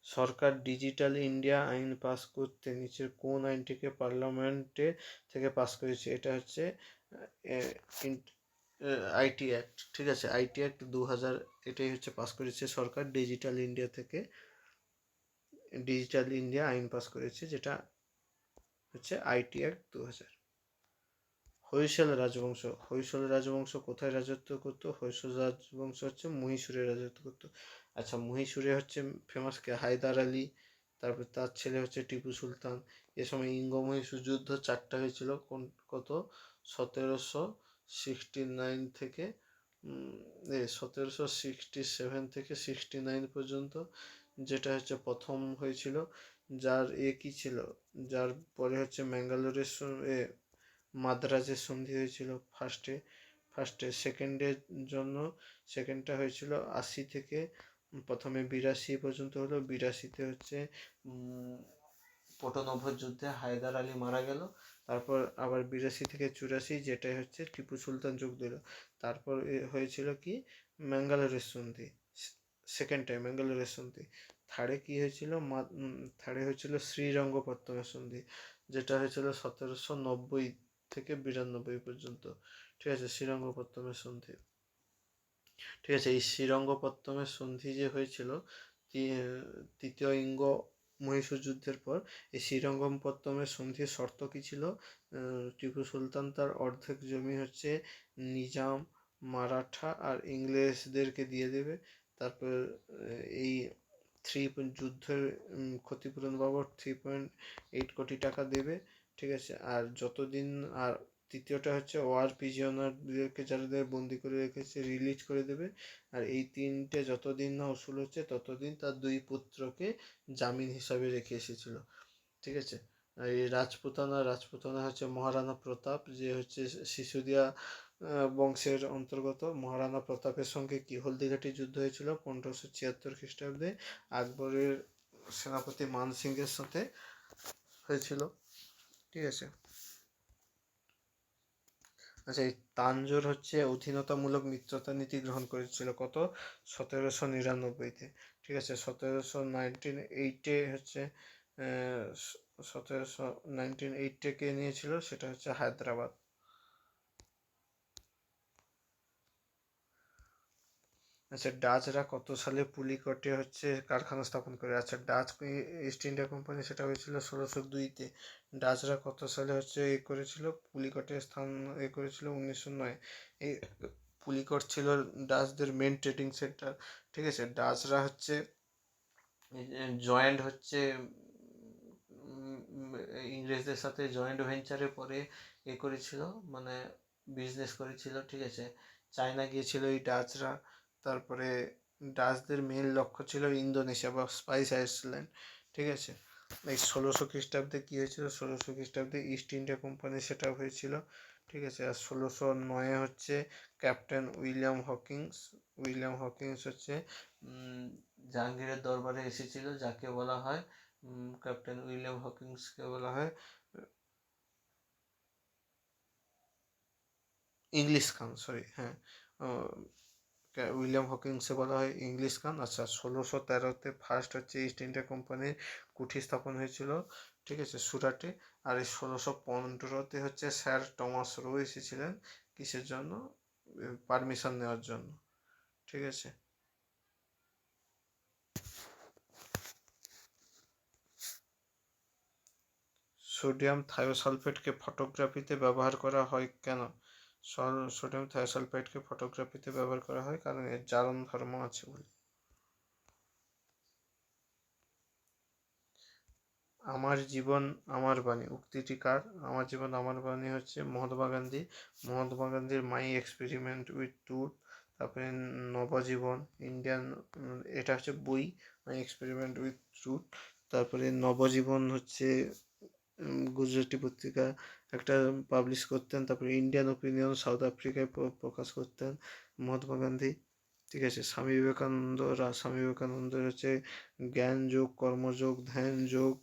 সরকার ডিজিটাল ইন্ডিয়া আইন পাস করতে নিচের কোন আইনটিকে পার্লামেন্টে থেকে পাস করেছে? এটা হচ্ছে আইটি অ্যাক্ট। ঠিক আছে, আইটি অ্যাক্ট 2000, এটাই হচ্ছে পাস করেছে সরকার। ডিজিটাল ইন্ডিয়া থেকে ডিজিটাল ইন্ডিয়া আইন পাস করেছে, যেটা হচ্ছে আইটি অ্যাক্ট 2000। হৈসল রাজবংশ কোথায় রাজত্ব করতো? হৈসল রাজবংশ হচ্ছে মহীশূরে রাজত্ব করতো। আচ্ছা, মহীশূরে হচ্ছে ফেমাস কে? হায়দার আলী, তারপর তার ছেলে হচ্ছে টিপু সুলতান। এ সময় ইঙ্গ মহীশূর যুদ্ধ 4টা হয়েছিল। কত? 1769 থেকে 1767 থেকে 69 পর্যন্ত, যেটা হচ্ছে প্রথম হয়েছিল। যার কি ছিল, যার পরে হচ্ছে ম্যাঙ্গালোরের মাদ্রাজের সন্ধি হয়েছিল ফার্স্টে। সেকেন্ডটা হয়েছিল 80 থেকে, প্রথমে 82 পর্যন্ত হলো। 82তে হচ্ছে পটনভর যুদ্ধে হায়দার আলী মারা গেল। তারপর আবার 82 থেকে 84, যেটাই হচ্ছে টিপু সুলতান যোগ দিল। তারপর হয়েছিল কি, ম্যাঙ্গালোরের সন্ধি, সেকেন্ড টাইম ম্যাঙ্গালোরের সন্ধি। থার্ডে হয়েছিল শ্রীরঙ্গপত্তমের সন্ধি, যেটা হয়েছিল 1790 থেকে 92 পর্যন্ত। ঠিক আছে, শ্রীরঙ্গপত্তমের সন্ধি। ঠিক আছে, এই শ্রীরঙ্গপত্তমের সন্ধি যে হয়েছিল তৃতীয় ইঙ্গ মহীশূর যুদ্ধের পর, এই শ্রীরঙ্গপত্তমের সন্ধির শর্ত কি ছিল? টিপু সুলতান তার অর্ধেক জমি হচ্ছে নিজাম, মারাঠা আর ইংরেজদেরকে দিয়ে দেবে। তারপর এই যুদ্ধের ক্ষতিপূরণ বাবদ 3.8 কোটি টাকা দেবে। ঠিক আছে, আর যতদিন, আর তৃতীয়টা হচ্ছে ওয়ার প্রিজনারদেরকে যাদের বন্দি করে রেখেছে রিলিজ করে দেবে। আর এই তিনটে যতদিন না উসুল হচ্ছে ততদিন তার 2 পুত্রকে জামিন হিসাবে রেখে এসেছিল। ঠিক আছে, এই রাজপুতানা হচ্ছে মহারাণা প্রতাপ, যে হচ্ছে সিসোদিয়া বংশের অন্তর্গত। মহারাণা প্রতাপের সঙ্গে কি হলদিঘাটি যুদ্ধ হয়েছিল 1576 খ্রিস্টাব্দে, আকবরের সেনাপতি মান সিংয়ের সাথে হয়েছিল। ঠিক আছে। আচ্ছা, এই তাঞ্জোর হচ্ছে অধীনতামূলক মিত্রতা নীতি গ্রহণ করেছিল কত? 1799-তে। ঠিক আছে, 1798-এ হচ্ছে 1798-এ কে নিয়েছিল? সেটা হচ্ছে হায়দ্রাবাদ। আচ্ছা, ডাচরা কত সালে পুলিকটে হচ্ছে কারখানা স্থাপন করে? আচ্ছা, ডাচ ইস্ট ইন্ডিয়া কোম্পানি, সেটা হয়েছিল 1602-তে। ডাচরা কত সালে হচ্ছে করেছিল পুলিকটে স্থান করেছিল? 1909। এই পুলিকট ছিল ডাচদের মেন ট্রেডিং সেন্টার। ঠিক আছে, ডাচরা হচ্ছে জয়েন্ট হচ্ছে ইংরেজদের সাথে জয়েন্ট ভেঞ্চারে পরে করেছিল, মানে বিজনেস করেছিল। ঠিক আছে, চায়না গিয়েছিল এই ডাচরা। তারপরে ডাচদের মেন লক্ষ্য ছিল ইন্দোনেশিয়া বা স্পাইস আইল্যান্ড, ঠিক আছে। এই 1600 খ্রিস্টাব্দে কী হয়েছিল, 1600 খ্রিস্টাব্দে east India company set up হয়েছিল, ঠিক আছে। আর 1609 হচ্ছে ক্যাপ্টেন উইলিয়াম হকিংস হচ্ছে জাহাঙ্গীরের দরবারে এসেছিল, যাকে বলা হয় ক্যাপ্টেন উইলিয়াম হকিংসকে বলা হয় ইংলিশ খান, সরি, হ্যাঁ, উইলিয়াম হকিংসে বলা হয় ইংলিশ খান। আচ্ছা, 1613-তে ফার্স্ট হচ্ছে ইস্ট ইন্ডিয়া কোম্পানির কুঠি স্থাপন হয়েছিল, ঠিক আছে, সুরাটে। আর এই 1615-তে হচ্ছে স্যার টমাস রো এসেছিলেন, কিসের জন্য, পারমিশন নেওয়ার জন্য, ঠিক আছে। সোডিয়াম থায়োসালফেটকে ফটোগ্রাফিতে ব্যবহার করা হয় কেন? সোডিয়াম থায়োসালফেটকে ফটোগ্রাফিতে ব্যবহার করা হয় কারণ এর জারণ ধর্ম আছে বলে। আমার জীবন আমার বাণী উক্তিটি কার? আমার জীবন আমার বাণী হচ্ছে মহাত্মা গান্ধী। মহাত্মা গান্ধীর মাই এক্সপেরিমেন্ট উইথ ট্রুথ। তারপরে নবজীবন ইন্ডিয়ান, এটা হচ্ছে বই, মাই এক্সপেরিমেন্ট উইথ ট্রুথ। তারপরে নবজীবন হচ্ছে গুজরাটি পত্রিকা একটা পাবলিশ করতেন। তারপরে ইন্ডিয়ান ওপিনিয়ন সাউথ আফ্রিকায় প্রকাশ করতেন মহাত্মা গান্ধী, ঠিক আছে। স্বামী বিবেকানন্দের হচ্ছে জ্ঞান যোগ, কর্মযোগ, ধ্যান যোগ,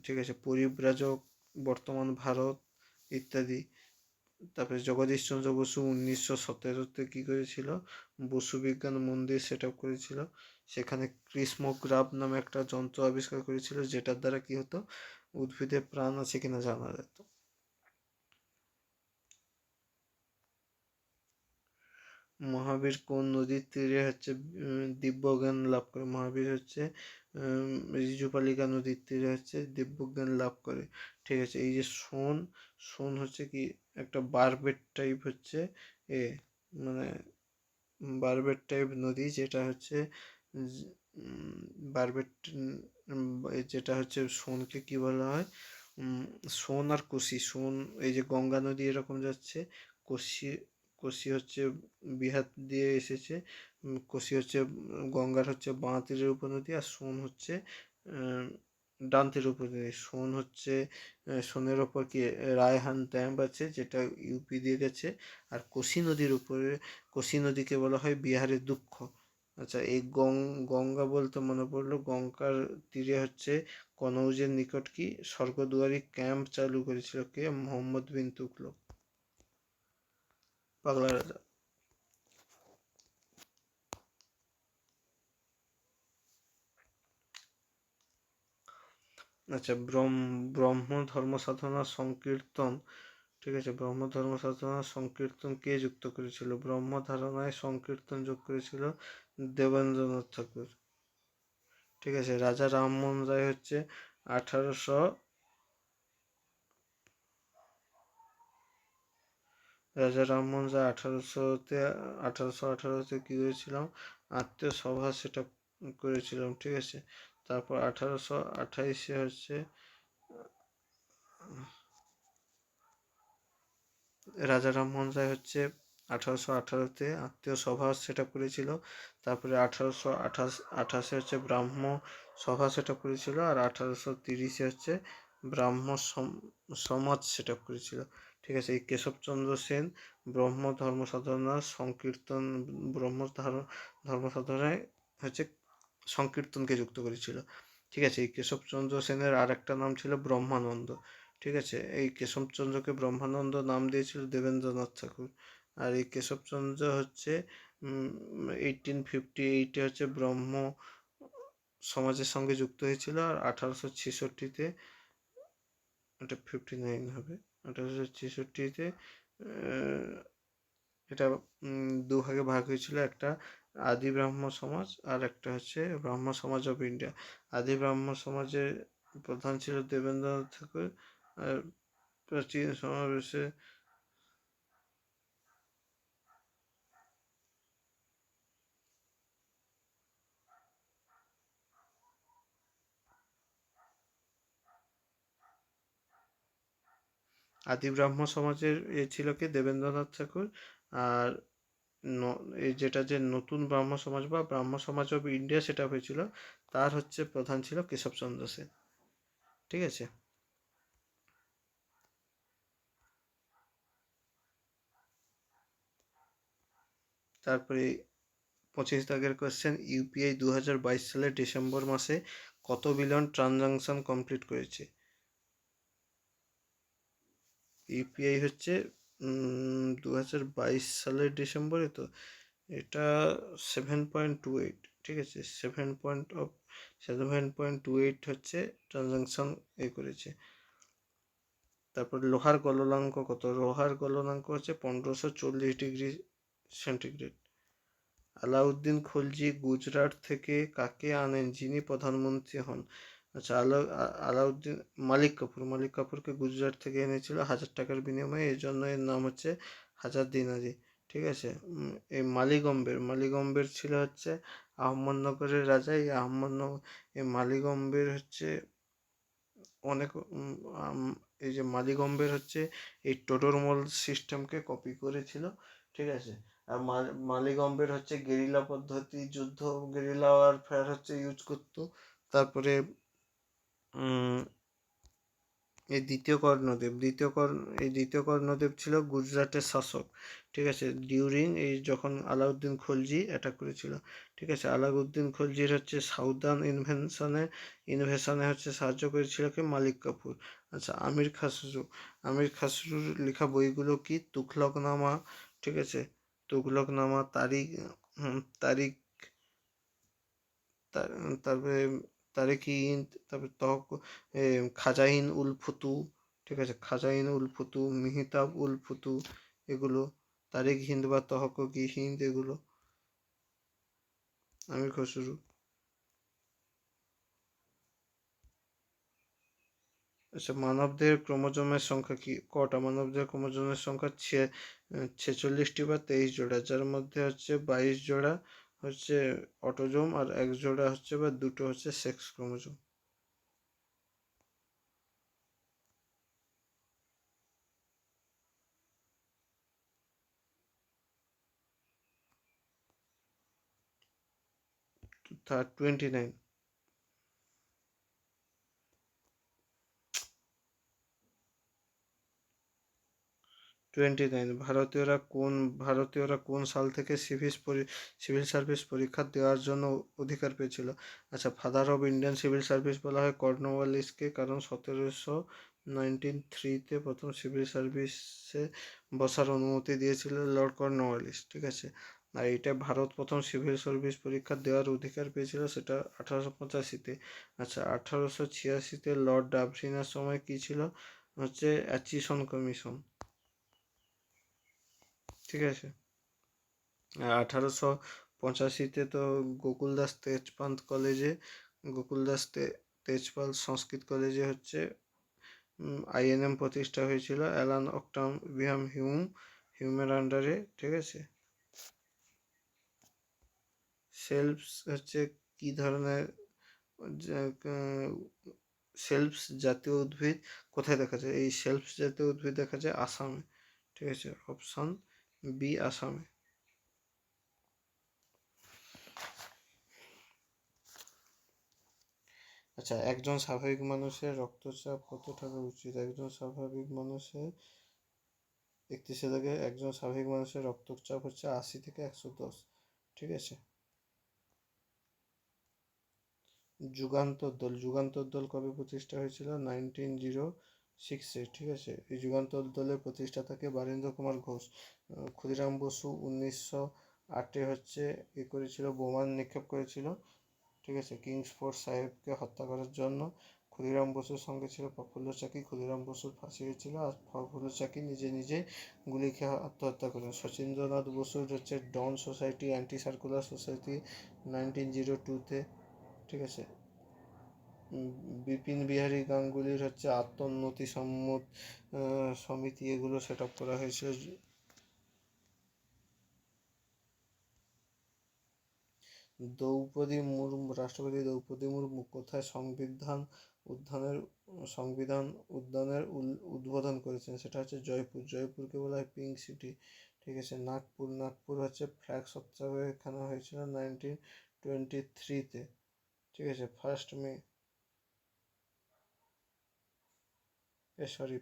ঠিক আছে, পরিব্রাজক, বর্তমান ভারত ইত্যাদি। তারপরে জগদীশ চন্দ্র বসু 1917-তে কী করেছিল, বসু বিজ্ঞান মন্দির সেট আপ করেছিল। সেখানে ক্রিসমোগ্রাফ নামে একটা যন্ত্র আবিষ্কার করেছিল, যেটার দ্বারা কি হতো, উদ্ভিদে প্রাণ আছে কিনা জানা যেত। মহাবীর কোন নদীর তীরে হচ্ছে দিব্যজ্ঞান লাভ করে? মহাবীর হচ্ছে ঋজুপালিকা নদীর তীরে হচ্ছে দিব্যজ্ঞান লাভ করে, ঠিক আছে। এই যে সোন হচ্ছে কি একটা বারবেট টাইপ হচ্ছে এ, মানে বারবেট টাইপ নদী, যেটা হচ্ছে বারবেট, যেটা হচ্ছে সোনকে কি বলা হয়, সোন আর সোন, এই যে গঙ্গা নদী এরকম যাচ্ছে, কোশি কোশি হচ্ছে বিহার দিয়ে এসেছে, কোশি হচ্ছে গঙ্গার হচ্ছে বাঁ তীরের উপনদী, আর সোন হচ্ছে ডান তীরের উপনদী। সোন হচ্ছে সোনের ওপর কি রায়হান ড্যাম আছে, যেটা ইউপি দিয়ে গেছে। আর কোশি নদীকে বলা হয় বিহারের দুঃখ। আচ্ছা, এই গঙ্গা বলতে মনে পড়লো, গঙ্গার তীরে হচ্ছে কনৌজের নিকট কি স্বর্গদুয়ারি ক্যাম্প চালু করেছিল কে? মোহাম্মদ বিন তুগলক, পাগলা রাজা। আচ্ছা, ব্রহ্ম ধর্ম সাধনা সংকীর্তন, ঠিক আছে, ব্রহ্ম ধর্ম সাধনা সংকীর্তন কে যুক্ত করেছিল? ব্রহ্ম ধারণায় সংকীর্তন যোগ করেছিল দেবেন্দ্রনাথ ঠাকুর, ঠিক আছে। রাজা রামমোহন রায় হচ্ছে 1818-তে কী করেছিলাম, আত্মীয় সভা সেটা করেছিলাম, ঠিক আছে। তারপর 1828-এ হচ্ছে রাজা রামমোহন রায় হচ্ছে 1818-তে আত্মীয় সভা সেট আপ করেছিল। তারপরে 1828-এ হচ্ছে ব্রাহ্ম সভা সেট আপ করেছিল। আর 1830-এ হচ্ছে ব্রাহ্ম সমাজ সেট আপ করেছিল, ঠিক আছে। এই কেশবচন্দ্র সেন ব্রহ্ম ধর্ম সাধনার সংকীর্তন, ধর্ম সাধনায় হচ্ছে সংকীর্তনকে যুক্ত করেছিল, ঠিক আছে। এই কেশবচন্দ্র সেনের আর একটা নাম ছিল ব্রহ্মানন্দ, ঠিক আছে। এই কেশবচন্দ্রকে ব্রহ্মানন্দ নাম দিয়েছিল দেবেন্দ্রনাথ ঠাকুর। আর এই কেশবচন্দ্র হচ্ছে 1858-এ হচ্ছে ব্রহ্ম সমাজের সঙ্গে যুক্ত হয়েছিল। আর 1866-তে, এটা 59 হবে, 1866-তে এটা দুভাগে ভাগ হয়েছিল, একটা আদি ব্রাহ্ম সমাজ আর একটা হচ্ছে ব্রাহ্ম সমাজ অফ ইন্ডিয়া। আদি ব্রাহ্ম সমাজের প্রধান ছিল দেবেন্দ্রনাথ ঠাকুর। আর প্রাচীন সমাবেশে আদি ব্রাহ্ম সমাজের ছিল কি দেবেন্দ্রনাথ ঠাকুর। আর এই যেটা যে নতুন ব্রাহ্ম সমাজ বা ব্রাহ্ম সমাজ অফ ইন্ডিয়া সেটা হয়েছিল, তার হচ্ছে প্রধান ছিল কেশবচন্দ্র সেন। ঠিক আছে। তারপরে 25 দাগের কোয়েশ্চেন, ইউপিআই 2022 সালের ডিসেম্বর মাসে কত বিলিয়ন ট্রানজাকশন কমপ্লিট করেছে? ইউপিআই হচ্ছে 2022 সালের ডিসেম্বরে, তো এটা 7.28। ঠিক আছে, 7.28 হচ্ছে ট্রানজাকশন করেছে। তারপর লোহার গলনাঙ্ক কত? লোহার গলনাঙ্ক হচ্ছে 1540 ডিগ্রি সেন্টিগ্রেড। আলাউদ্দিন খলজি গুজরাট থেকে কাকে আনেন যিনি প্রধানমন্ত্রী হন? আচ্ছা, আলাউদ্দিন মালিক কাফুরকে গুজরাট থেকে এনেছিল 1000 টাকার বিনিময়ে, এই জন্য এর নাম হচ্ছে হাজার দিনারি। ঠিক আছে। এই মালিগম্বের ছিল হচ্ছে আহমদনগরের রাজা। এই মালিগম্বের হচ্ছে অনেক এই যে মালিগম্বের হচ্ছে এই টোডরমল সিস্টেমকে কপি করেছিল। ঠিক আছে। আর মালিগম্বের হচ্ছে গেরিলা পদ্ধতি, গেরিলা ওয়ারফেয়ার হচ্ছে ইউজ করতো। তারপরে এই দ্বিতীয় কর্ণদেব ছিল গুজরাটের শাসক। ঠিক আছে, ডিউরিং এই যখন আলাউদ্দিন খলজি অ্যাটাক করেছিল। ঠিক আছে, আলাউদ্দিন খলজির হচ্ছে সাউদার্ন ইনভেশনে হচ্ছে সাহায্য করেছিল কি? মালিক কাফুর। আচ্ছা, আমির খাসরুর লেখা বইগুলো কি? তুঘলকনামা। ঠিক আছে, তুঘলকনামা, তারিক, তারপরে তারিক-ই-হিন্দ, তারপরে খাজাইন উল ফুতু। ঠিক আছে, খাজাইন উল ফুতু, মিহিতাব উল ফুতু, এগুলো তারিক-ই-হিন্দ বা তহক-ই-হিন্দ, এগুলো আমির খসরু। আচ্ছা, মানবদের ক্রোমোজোমের সংখ্যা কি? কটা? মানবদের ক্রোমোজোমের সংখ্যা 46টি বা 23 জোড়া, যার মধ্যে হচ্ছে 22 জোড়া হচ্ছে অটোজোম, আর 1 জোড়া হচ্ছে বা 2টো হচ্ছে সেক্স ক্রোমোজোম। তার 29। 29। ভারতীয়রা কোন সাল থেকে সিভিল সার্ভিস পরীক্ষা দেওয়ার জন্য অধিকার পেয়েছিল? আচ্ছা, father of Indian civil service বলা হয় কর্নওয়ালিসকে, কারণ 1793-তে প্রথম সিভিল সার্ভিসে বসার অনুমতি দিয়েছিল লর্ড কর্নওয়ালিস। ঠিক আছে। আর এটা ভারত প্রথম সিভিল সার্ভিস পরীক্ষা দেওয়ার অধিকার পেয়েছিল, সেটা 1885-তে। আচ্ছা, 1886-তে লর্ড ডাভরিনার সময় কি ছিল? হচ্ছে অ্যাচিসন কমিশন। ঠিক আছে। 1885-তে তো গোকুলদাস তেজপাল সংস্কৃত কলেজে হচ্ছে আইএনএম প্রতিষ্ঠা হয়েছিল অ্যালান অক্টাভিয়াম হিউমের আন্ডারে। ঠিক আছে। সেলফস হচ্ছে কি ধরনের সেলফস জাতীয় উদ্ভিদ কোথায় দেখা যায়? এই সেলফস জাতীয় উদ্ভিদ দেখা যায় আসামে। ঠিক আছে, অপশন বি, আসামে। আচ্ছা, একজন স্বাভাবিক মানুষের রক্তচাপ কত থাকা উচিত? একজন স্বাভাবিক মানুষের 31 একজন স্বাভাবিক মানুষের রক্তচাপ হচ্ছে 80 থেকে 110। ঠিক আছে। যুগান্তর দল কবে প্রতিষ্ঠা হয়েছিল? 1906-এ। ঠিক আছে, এই যুগান্তর দলের প্রতিষ্ঠাতাকে বারীন্দ্র কুমার ঘোষ। ক্ষুদিরাম বসু 1908-এ হচ্ছে করেছিল, বোমা নিক্ষেপ করেছিল। ঠিক আছে, কিংসফোর্ড সাহেবকে হত্যা করার জন্য। ক্ষুদিরাম বসুর সঙ্গে ছিল প্রফুল্ল চাকি। ক্ষুদিরাম বসুর ফাঁসি হয়েছিল, আর প্রফুল্ল চাকি নিজে গুলি খেয়ে আত্মহত্যা করেন। শচীন্দ্রনাথ বসুর হচ্ছে ডন সোসাইটি অ্যান্টি সার্কুলার সোসাইটি 1902-তে। ঠিক আছে। বিপিন বিহারী গাঙ্গুলির হচ্ছে আত্মোন্নতি সমিতি, এগুলো সেট আপ করা হয়েছিল। রাষ্ট্রপতি দ্রৌপদী মুর্মু কোথায় সংবিধান উদ্যানের সংবিধান উদ্যানের উদ্বোধন করেছেন, সেটা হচ্ছে জয়পুর। জয়পুরকে বলা হয় পিঙ্ক সিটি। ঠিক আছে। নাগপুর, নাগপুর হচ্ছে ফ্ল্যাগ সত্যাগ্রহ এখানে হয়েছিল 1923-তে। ঠিক আছে। 1 মে,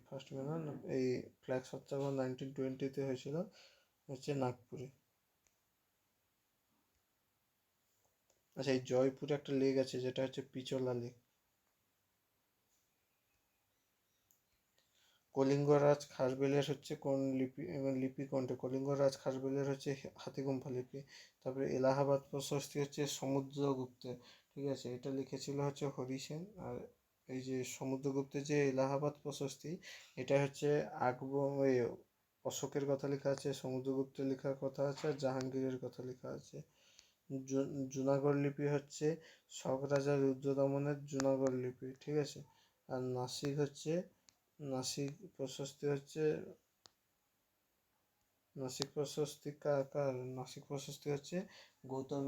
ফার্স্ট মে না, এই ফ্ল্যাগ সত্যাগ্রহ 1920-তে হয়েছিল হচ্ছে নাগপুরে। আচ্ছা, এই জয়পুরে একটা লেক আছে যেটা হচ্ছে পিচোলা লেক। কলিঙ্গ রাজ খারবেলের হচ্ছে কোন লিপি লিপি কোনটা? কলিঙ্গ রাজ খারবেলের হচ্ছে হাতিগুম্ফা লিপি। তারপরে এলাহাবাদ প্রশস্তি হচ্ছে সমুদ্রগুপ্তের। ঠিক আছে। এটা লিখেছিল হচ্ছে হরিসেন। আর এই যে সমুদ্রগুপ্তের যে এলাহাবাদ প্রশস্তি, এটা হচ্ছে আকবর, ওই অশোকের কথা লেখা আছে, সমুদ্রগুপ্তের লেখার কথা আছে, আর জাহাঙ্গীরের কথা লেখা আছে। জুনাগড় লিপি হচ্ছে শক রাজা রুদ্রদমনের জুনাগড় লিপি। ঠিক আছে। আর নাসিক হচ্ছে, নাসিক প্রশস্তি হচ্ছে, নাসিক প্রশস্তি কার? নাসিক প্রশস্তি হচ্ছে গৌতম,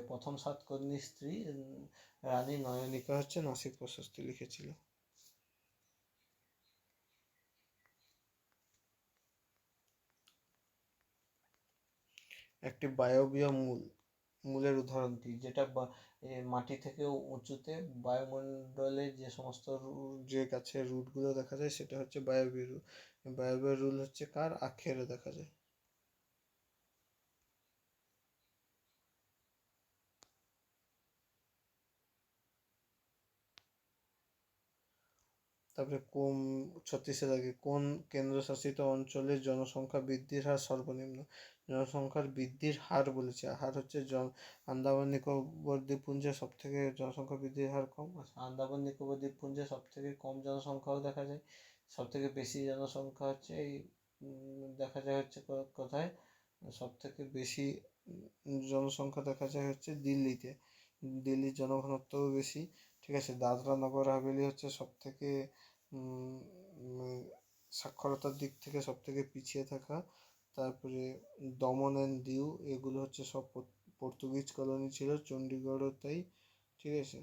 প্রথম সাতকর্ণীর স্ত্রী রানী নয়নিকা হচ্ছে নাসিক প্রশস্তি লিখেছিল। একটি বায়বীয় মূলের উদাহরণ দিই, যেটা মাটি থেকে উঁচুতে বায়ুমণ্ডলে যে সমস্ত যে গাছের রুটগুলো দেখা যায় সেটা হচ্ছে বায়বীয় রুল। বায়বীয় রুল হচ্ছে কার? আখেরও দেখা যায়। তারপরে ছত্রিশের আগে কোন কেন্দ্রশাসিত অঞ্চলের জনসংখ্যা বৃদ্ধির হার সর্বনিম্ন? জনসংখ্যার বৃদ্ধির হার বলেছে, হার হচ্ছে আন্দামান নিকোবর দ্বীপপুঞ্জে সব থেকে জনসংখ্যা বৃদ্ধির হার কম। আন্দামান নিকোবর দ্বীপপুঞ্জে সব থেকে কম জনসংখ্যাও দেখা যায়। সব থেকে বেশি জনসংখ্যা হচ্ছে এই দেখা যায় হচ্ছে কোথায়? সব থেকে বেশি জনসংখ্যা দেখা যায় হচ্ছে দিল্লিতে। দিল্লির জনঘনত্বও বেশি। ঠিক আছে। দাদরা নগর হাভেলি হচ্ছে সব থেকে সাক্ষরতার দিক থেকে সব থেকে পিছিয়ে থাকা। তারপরে দমন অ্যান্ড দিউ, এগুলো হচ্ছে সব পর্তুগিজ কলোনি ছিল, চণ্ডীগড়ও তাই। ঠিক আছে।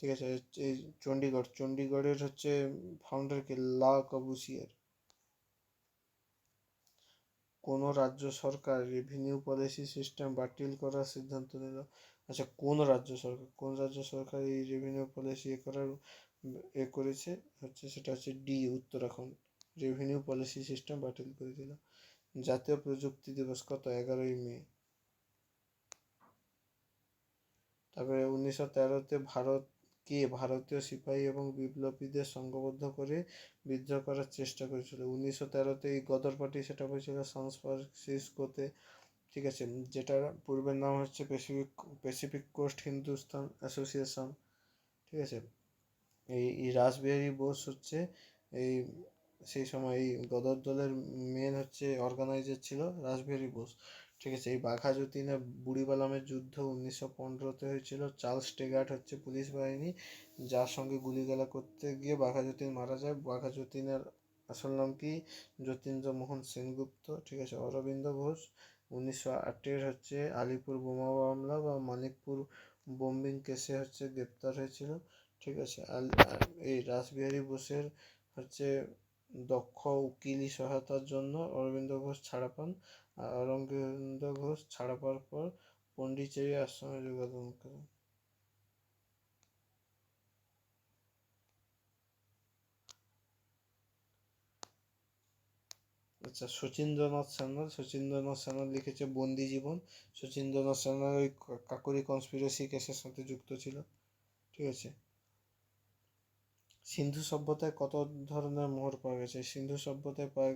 ঠিক আছে। এই চণ্ডীগড়ের হচ্ছে ফাউন্ডার কে? লা কবুসিয়ার। কোন রাজ্য সরকার রেভিনিউ পলিসি সিস্টেম বাতিল করার সিদ্ধান্ত নিল? আচ্ছা, কোন রাজ্য সরকার এই রেভিনিউ পলিসি করেছে হচ্ছে, সেটা হচ্ছে উত্তরাখণ্ড। রেভিনিউ পলিসি সিস্টেম বাতিল করে দিল। জাতীয় প্রযুক্তি দিবস কত? 11ই মে। তারপরে 1913-তে ভারতীয় সিপাহী এবং বিপ্লবীদের সংঘবদ্ধ করে বিদ্রোহ করার চেষ্টা করেছিল? 1913-তে এই গদর পার্টি সেটা হয়েছিল সান ফ্রান্সিসকোতে। ঠিক আছে। যেটার পূর্বের নাম হচ্ছে প্যাসিফিক কোস্ট হিন্দুস্তান অ্যাসোসিয়েশন। ঠিক আছে। এই রাসবিহারী বোস হচ্ছে এই সেই সময় এই গদর দলের মেন হচ্ছে অর্গানাইজার ছিল রাসবিহারী বোস। ঠিক আছে। এই বাঘা যতীনে বুড়িবালামের যুদ্ধ 1915-তে হয়েছিল। চার্লস টেগার্ট হচ্ছে পুলিশ বাহিনী, যার সঙ্গে গুলিগালা করতে গিয়ে বাঘা যতীন মারা যায়। বাঘা যতীনের আসল নাম কি? যতীন্দ্র মোহন সেনগুপ্ত। ঠিক আছে। অরবিন্দ ঘোষ 1908-এর হচ্ছে আলিপুর বোমা মামলা বা মানিকপুর বোম্বিং কেসে হচ্ছে গ্রেপ্তার হয়েছিল। ঠিক আছে। এই রাসবিহারী বোসের হচ্ছে দক্ষ উকিলি সহায়তার জন্য অরবিন্দ ঘোষ ছাড়া পান। আর অরবিন্দ ঘোষ ছাড়া পাওয়ার পর পন্ডিচেরি আশ্রমে যোগদান করেন। আচ্ছা, শচীন্দ্রনাথ সান্যাল লিখেছে বন্দি জীবন। শচীন্দ্রনাথ সান্যাল ওই কাকুরি কনস্পিরেসি কেসের সাথে যুক্ত ছিল। ঠিক আছে। সিন্ধু সভ্যতায় কত ধরনের মোহর পাওয়া গেছে? সিন্ধু সভ্যতায় পাওয়া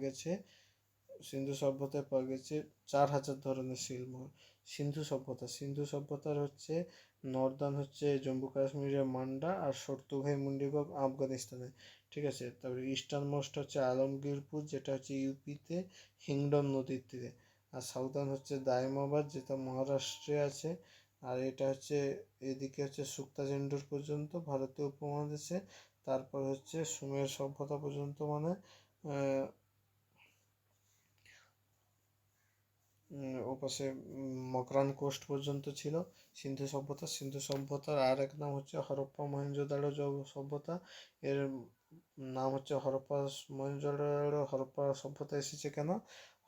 গেছে 4000 ধরনের সিলমোহর। সিন্ধু সভ্যতার হচ্ছে নর্দার্ন হচ্ছে জম্মু কাশ্মীরের মান্ডা, আর সর্তুভাই মুন্ডিগক আফগানিস্তানে। ঠিক আছে। তারপরে ইস্টার্ন মোস্ট হচ্ছে আলমগীরপুর, যেটা হচ্ছে ইউপিতে হিংডন নদীর তীরে। আর সাউদার্ন হচ্ছে দাইমাবাদ, যেটা মহারাষ্ট্রে আছে। আর এটা হচ্ছে এদিকে হচ্ছে সুক্তাচেন্ডুর পর্যন্ত ভারতীয় উপমহাদেশে। তারপর হচ্ছে সুমের সভ্যতা পর্যন্ত, মানে ওপাশে মকরান কোস্ট পর্যন্ত ছিল সিন্ধু সভ্যতার আর এক নাম হচ্ছে হরপ্পা মহেঞ্জোদাড়ো সভ্যতা। এর নাম হচ্ছে হরপ্পা সভ্যতা এসেছে কেন?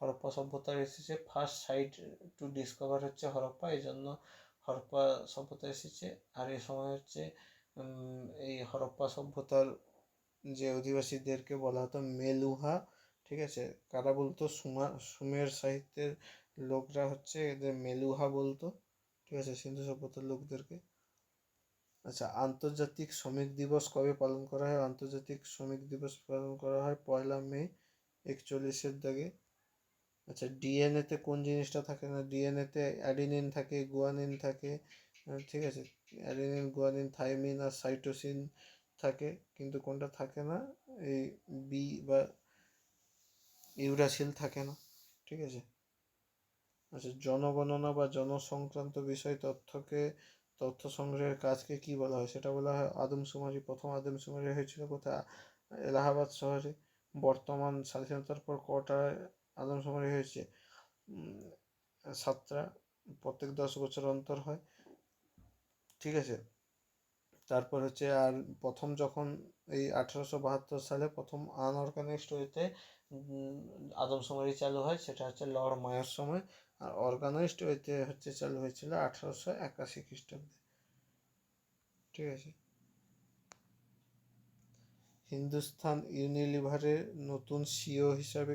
হরপ্পা সভ্যতা এসেছে ফার্স্ট সাইট টু ডিসকভার হচ্ছে হরপ্পা, এই জন্য হরপ্পা সভ্যতা এসেছে। আর এই সময় হচ্ছে এই হরপ্পা সভ্যতার যে অধিবাসীদেরকে বলা হতো মেলুহা। ঠিক আছে, কারা বলতো? সুমের সাহিত্যের লোকরা হচ্ছে এদের মেলুহা বলতো। ঠিক আছে, সিন্ধু সভ্যতার লোকদেরকে। আচ্ছা, আন্তর্জাতিক শ্রমিক দিবস কবে পালন করা হয়? আন্তর্জাতিক শ্রমিক দিবস পালন করা হয় 1 মে 41-এর দাগে। আচ্ছা, ডিএনএতে কোন জিনিসটা থাকে না? ডিএনএতে অ্যাডিনিন থাকে, গুয়ানিন থাকে। ঠিক আছে, অ্যাডিনিন, গুয়ানিন, থাইমিন আর সাইটোসিন থাকে, কিন্তু কোনটা থাকে না? এই বি বা ইউরাসিল থাকে না। ঠিক আছে। আচ্ছা, জনগণনা বা জনসংক্রান্ত বিষয় তথ্য সংগ্রহের কাজকে কি বলা হয়? সেটা বলা হয় আদমশুমারি। প্রথম আদমশুমারি হয়েছিল কোথায়? এলাহাবাদ শহরে। বর্তমান স্বাধীনতার পর কটা আদমশুমারি হয়েছে? 7টা, প্রত্যেক 10 বছর অন্তর হয়। ঠিক আছে, তারপর হচ্ছে আর প্রথম যখন এই 1872 সালে প্রথম আনঅর্গানাইজড ওয়েতে আদমশুমারি চালু হয়, সেটা হচ্ছে লর্ড মায়োর সময়। আর অর্গানাইজড ওয়েতে হচ্ছে চালু হয়েছিল 1881 খ্রিস্টাব্দে। ঠিক আছে। হিন্দুস্তান ইউনিলিভারের নতুন সিইও হিসাবে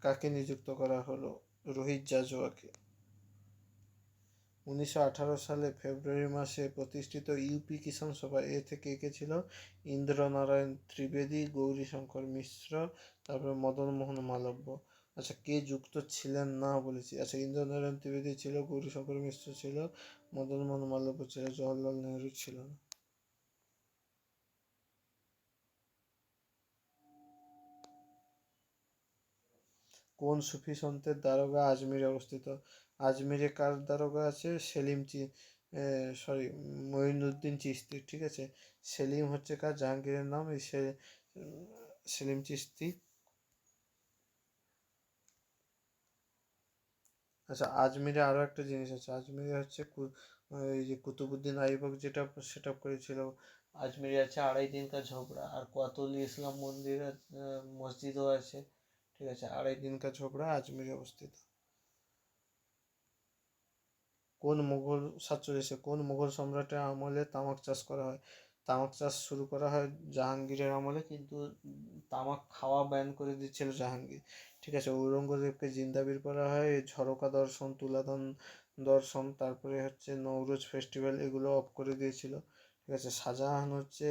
কাকে নিযুক্ত করা হলো? রোহিত জাজওয়াকে। 1918 সালে ফেব্রুয়ারি মাসে প্রতিষ্ঠিত ইউপি কিষাণ সভা এ থেকে কে ছিল? ইন্দ্রনারায়ণ ত্রিবেদী, গৌরীশঙ্কর মিশ্র, তারপরে মদন মোহন মালব্য। আচ্ছা, কে যুক্ত ছিলেন না বলেছি? আচ্ছা, ইন্দ্রনারায়ণ ত্রিবেদী ছিল, গৌরীশঙ্কর মিশ্র ছিল, মদন মোহন মালব্য ছিল, জওহরলাল নেহরু ছিল না। কোন সুফি সন্তের দারোগা আজমিরে অবস্থিত? আজমিরে কার দারোগা আছে? মঈনুদ্দিন চিশতি। ঠিক আছে, সেলিম হচ্ছে কার? জাহাঙ্গীরের নাম। সেলিম চিশতি। আচ্ছা, আজমিরে আরও একটা জিনিস আছে। আজমিরে হচ্ছে এই যে কুতুবুদ্দিন আইবক যেটা সেট আপ করেছিল। আজমিরে আছে 2.5 দিন কা ঝগড়া, আর কোয়াতুল ইসলাম মসজিদও আছে। ঠিক আছে, 2.5 দিন কা ঝগড়া আজমিরে অবস্থিত। কোন মুঘল 47 কোন মুঘল সম্রাটের আমলে তামাক চাষ করা হয়? তামাক চাষ শুরু করা হয় জাহাঙ্গীরের আমলে, কিন্তু তামাক খাওয়া ব্যান করে দিচ্ছিল জাহাঙ্গীর। ঠিক আছে, ঔরঙ্গজেবকে জিন্দাবির করা হয়, ঝরোকা দর্শন, তুলাধন দর্শন, তারপরে হচ্ছে নৌরোজ ফেস্টিভ্যাল, এগুলো অফ করে দিয়েছিল। ঠিক আছে, শাহজাহান হচ্ছে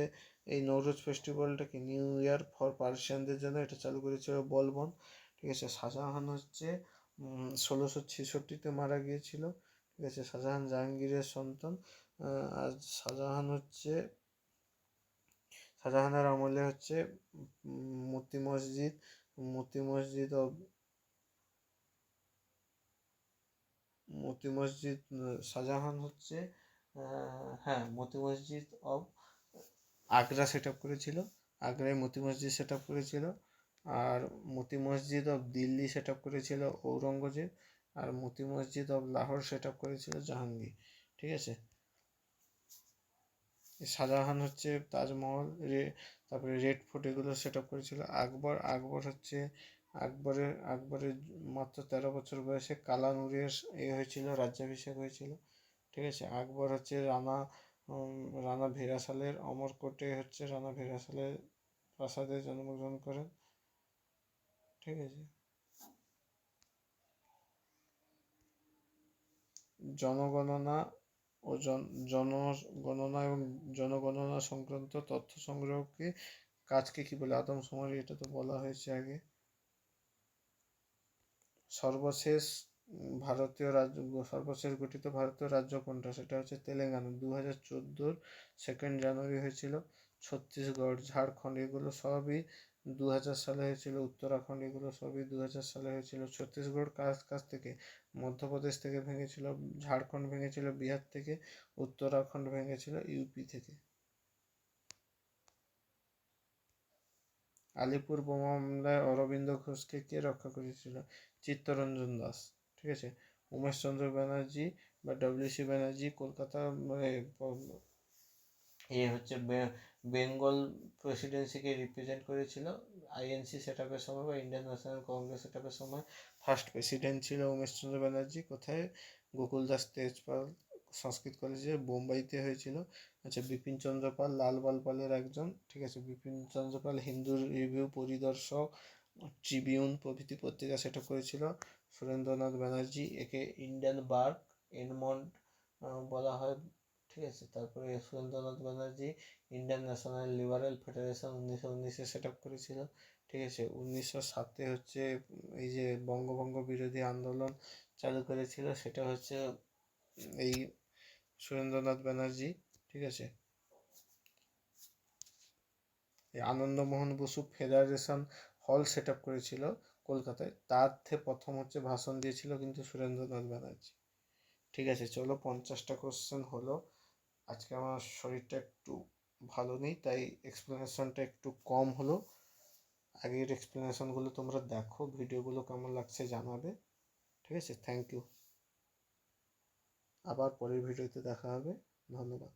এই নৌরোজ ফেস্টিভ্যালটাকে নিউ ইয়ার ফর পার্সিয়ানদের জন্য এটা চালু করেছিল বলবন। ঠিক আছে, শাহজাহান হচ্ছে 1666-তে মারা গিয়েছিল। ঠিক আছে, শাহজাহান জাহাঙ্গীরের সন্তান। আর শাহজাহানের আমলে হচ্ছে মতি মসজিদ মতি মসজিদ অব মতি মসজিদ শাহজাহান হচ্ছে হ্যাঁ, মতি মসজিদ অব আগ্রা সেট আপ করেছিল। আগ্রায় মতি মসজিদ সেট আপ করেছিল। আর মতি মসজিদ অব দিল্লি সেট আপ করেছিল ঔরঙ্গজেব। আর মতি মসজিদ অব লাহোর সেট আপ করেছিল জাহাঙ্গীর। ঠিক আছে, শাহজাহান হচ্ছে তাজমহল, তারপরে রেড ফোর্ট, এগুলো সেট আপ করেছিল আকবর হচ্ছে আকবরের মাত্র 13 বছর বয়সে কালানুরের হয়েছিল, রাজ্যাভিষেক হয়েছিল। ঠিক আছে, আকবর হচ্ছে রানা ভেরাসালের অমরকোটে হচ্ছে রানা ভেরাসালের প্রাসাদে জন্মগ্রহণ করেন। ঠিক আছে, জনগণনা ও জনগণনা এবং জনগণনা সংক্রান্ত তথ্য সংগ্রহকে কাজকে কি বলে? আদমশুমারি, এটা তো বলা হয়েছে আগে। সর্বশেষ সর্বশেষ গঠিত ভারতীয় রাজ্য কোনটা? সেটা হচ্ছে তেলেঙ্গানা। 2014 2 জানুয়ারি হয়েছিল। ছত্তিশগড়, ঝাড়খণ্ড এগুলো সবই 2000 সালে হয়েছিল। উত্তরাখণ্ড এগুলো সবই 2000 সালে হয়েছিল। ছত্তিশগড় কাছ থেকে? মধ্যপ্রদেশ থেকে ভেঙেছিল, ঝাড়খণ্ড ভেঙেছিল বিহার থেকে, উত্তরাখণ্ড ভেঙেছিল ইউপি থেকে। আলিপুর বোমা মামলায় অরবিন্দ ঘোষকে কে রক্ষা করেছিল? চিত্তরঞ্জন দাস। ঠিক আছে। উমেশচন্দ্র ব্যানার্জি বা ডব্লিউ.সি. ব্যানার্জি কলকাতা হচ্ছে বেঙ্গল প্রেসিডেন্সিকে রিপ্রেজেন্ট করেছিল আইএনসি সেট আপের সময় বা ইন্ডিয়ান ন্যাশনাল কংগ্রেস সেট আপের সময়। ফার্স্ট প্রেসিডেন্ট ছিল উমেশচন্দ্র ব্যানার্জি। কোথায়? গোকুলদাস তেজপাল সংস্কৃত কলেজে বোম্বাইতে হয়েছিল। আচ্ছা, বিপিন চন্দ্র পাল লালবাল পালের একজন। ঠিক আছে। বিপিন চন্দ্র পাল হিন্দু রিভিউ পরিদর্শক, ট্রিবিউন প্রভৃতি পত্রিকা সেট আপ করেছিল। সুরেন্দ্রনাথ ব্যানার্জি, একে ইন্ডিয়ান বার্ক এনমন্ড বলা হয়। ঠিক আছে। তারপরে Surendranath Banerjee Indian National Liberal Federation 1919-এ সেট আপ করেছিল। ঠিক আছে। 1907-এ হচ্ছে এই যে বঙ্গভঙ্গ বিরোধী আন্দোলন চালু করেছিল, সেটা হচ্ছে এই সুরেন্দ্রনাথ ব্যানার্জি। ঠিক আছে। এই আনন্দমোহন বসু ফেডারেশন হল সেট আপ করেছিল কলকাতায়, তার প্রথম হচ্ছে ভাষণ দিয়েছিল কিন্তু সুরেন্দ্রনাথ ব্যানার্জি। ঠিক আছে, চলো 50টা কোশ্চেন হলো। আজকে আমার শরীরটা একটু ভালো নেই, তাই এক্সপ্লেনেশনটা একটু কম হলো। আগের এক্সপ্লেনেশনগুলো তোমরা দেখো, ভিডিওগুলো কেমন লাগছে জানাবে। ঠিক আছে, থ্যাংক ইউ। আবার পরের ভিডিওতে দেখা হবে। ধন্যবাদ।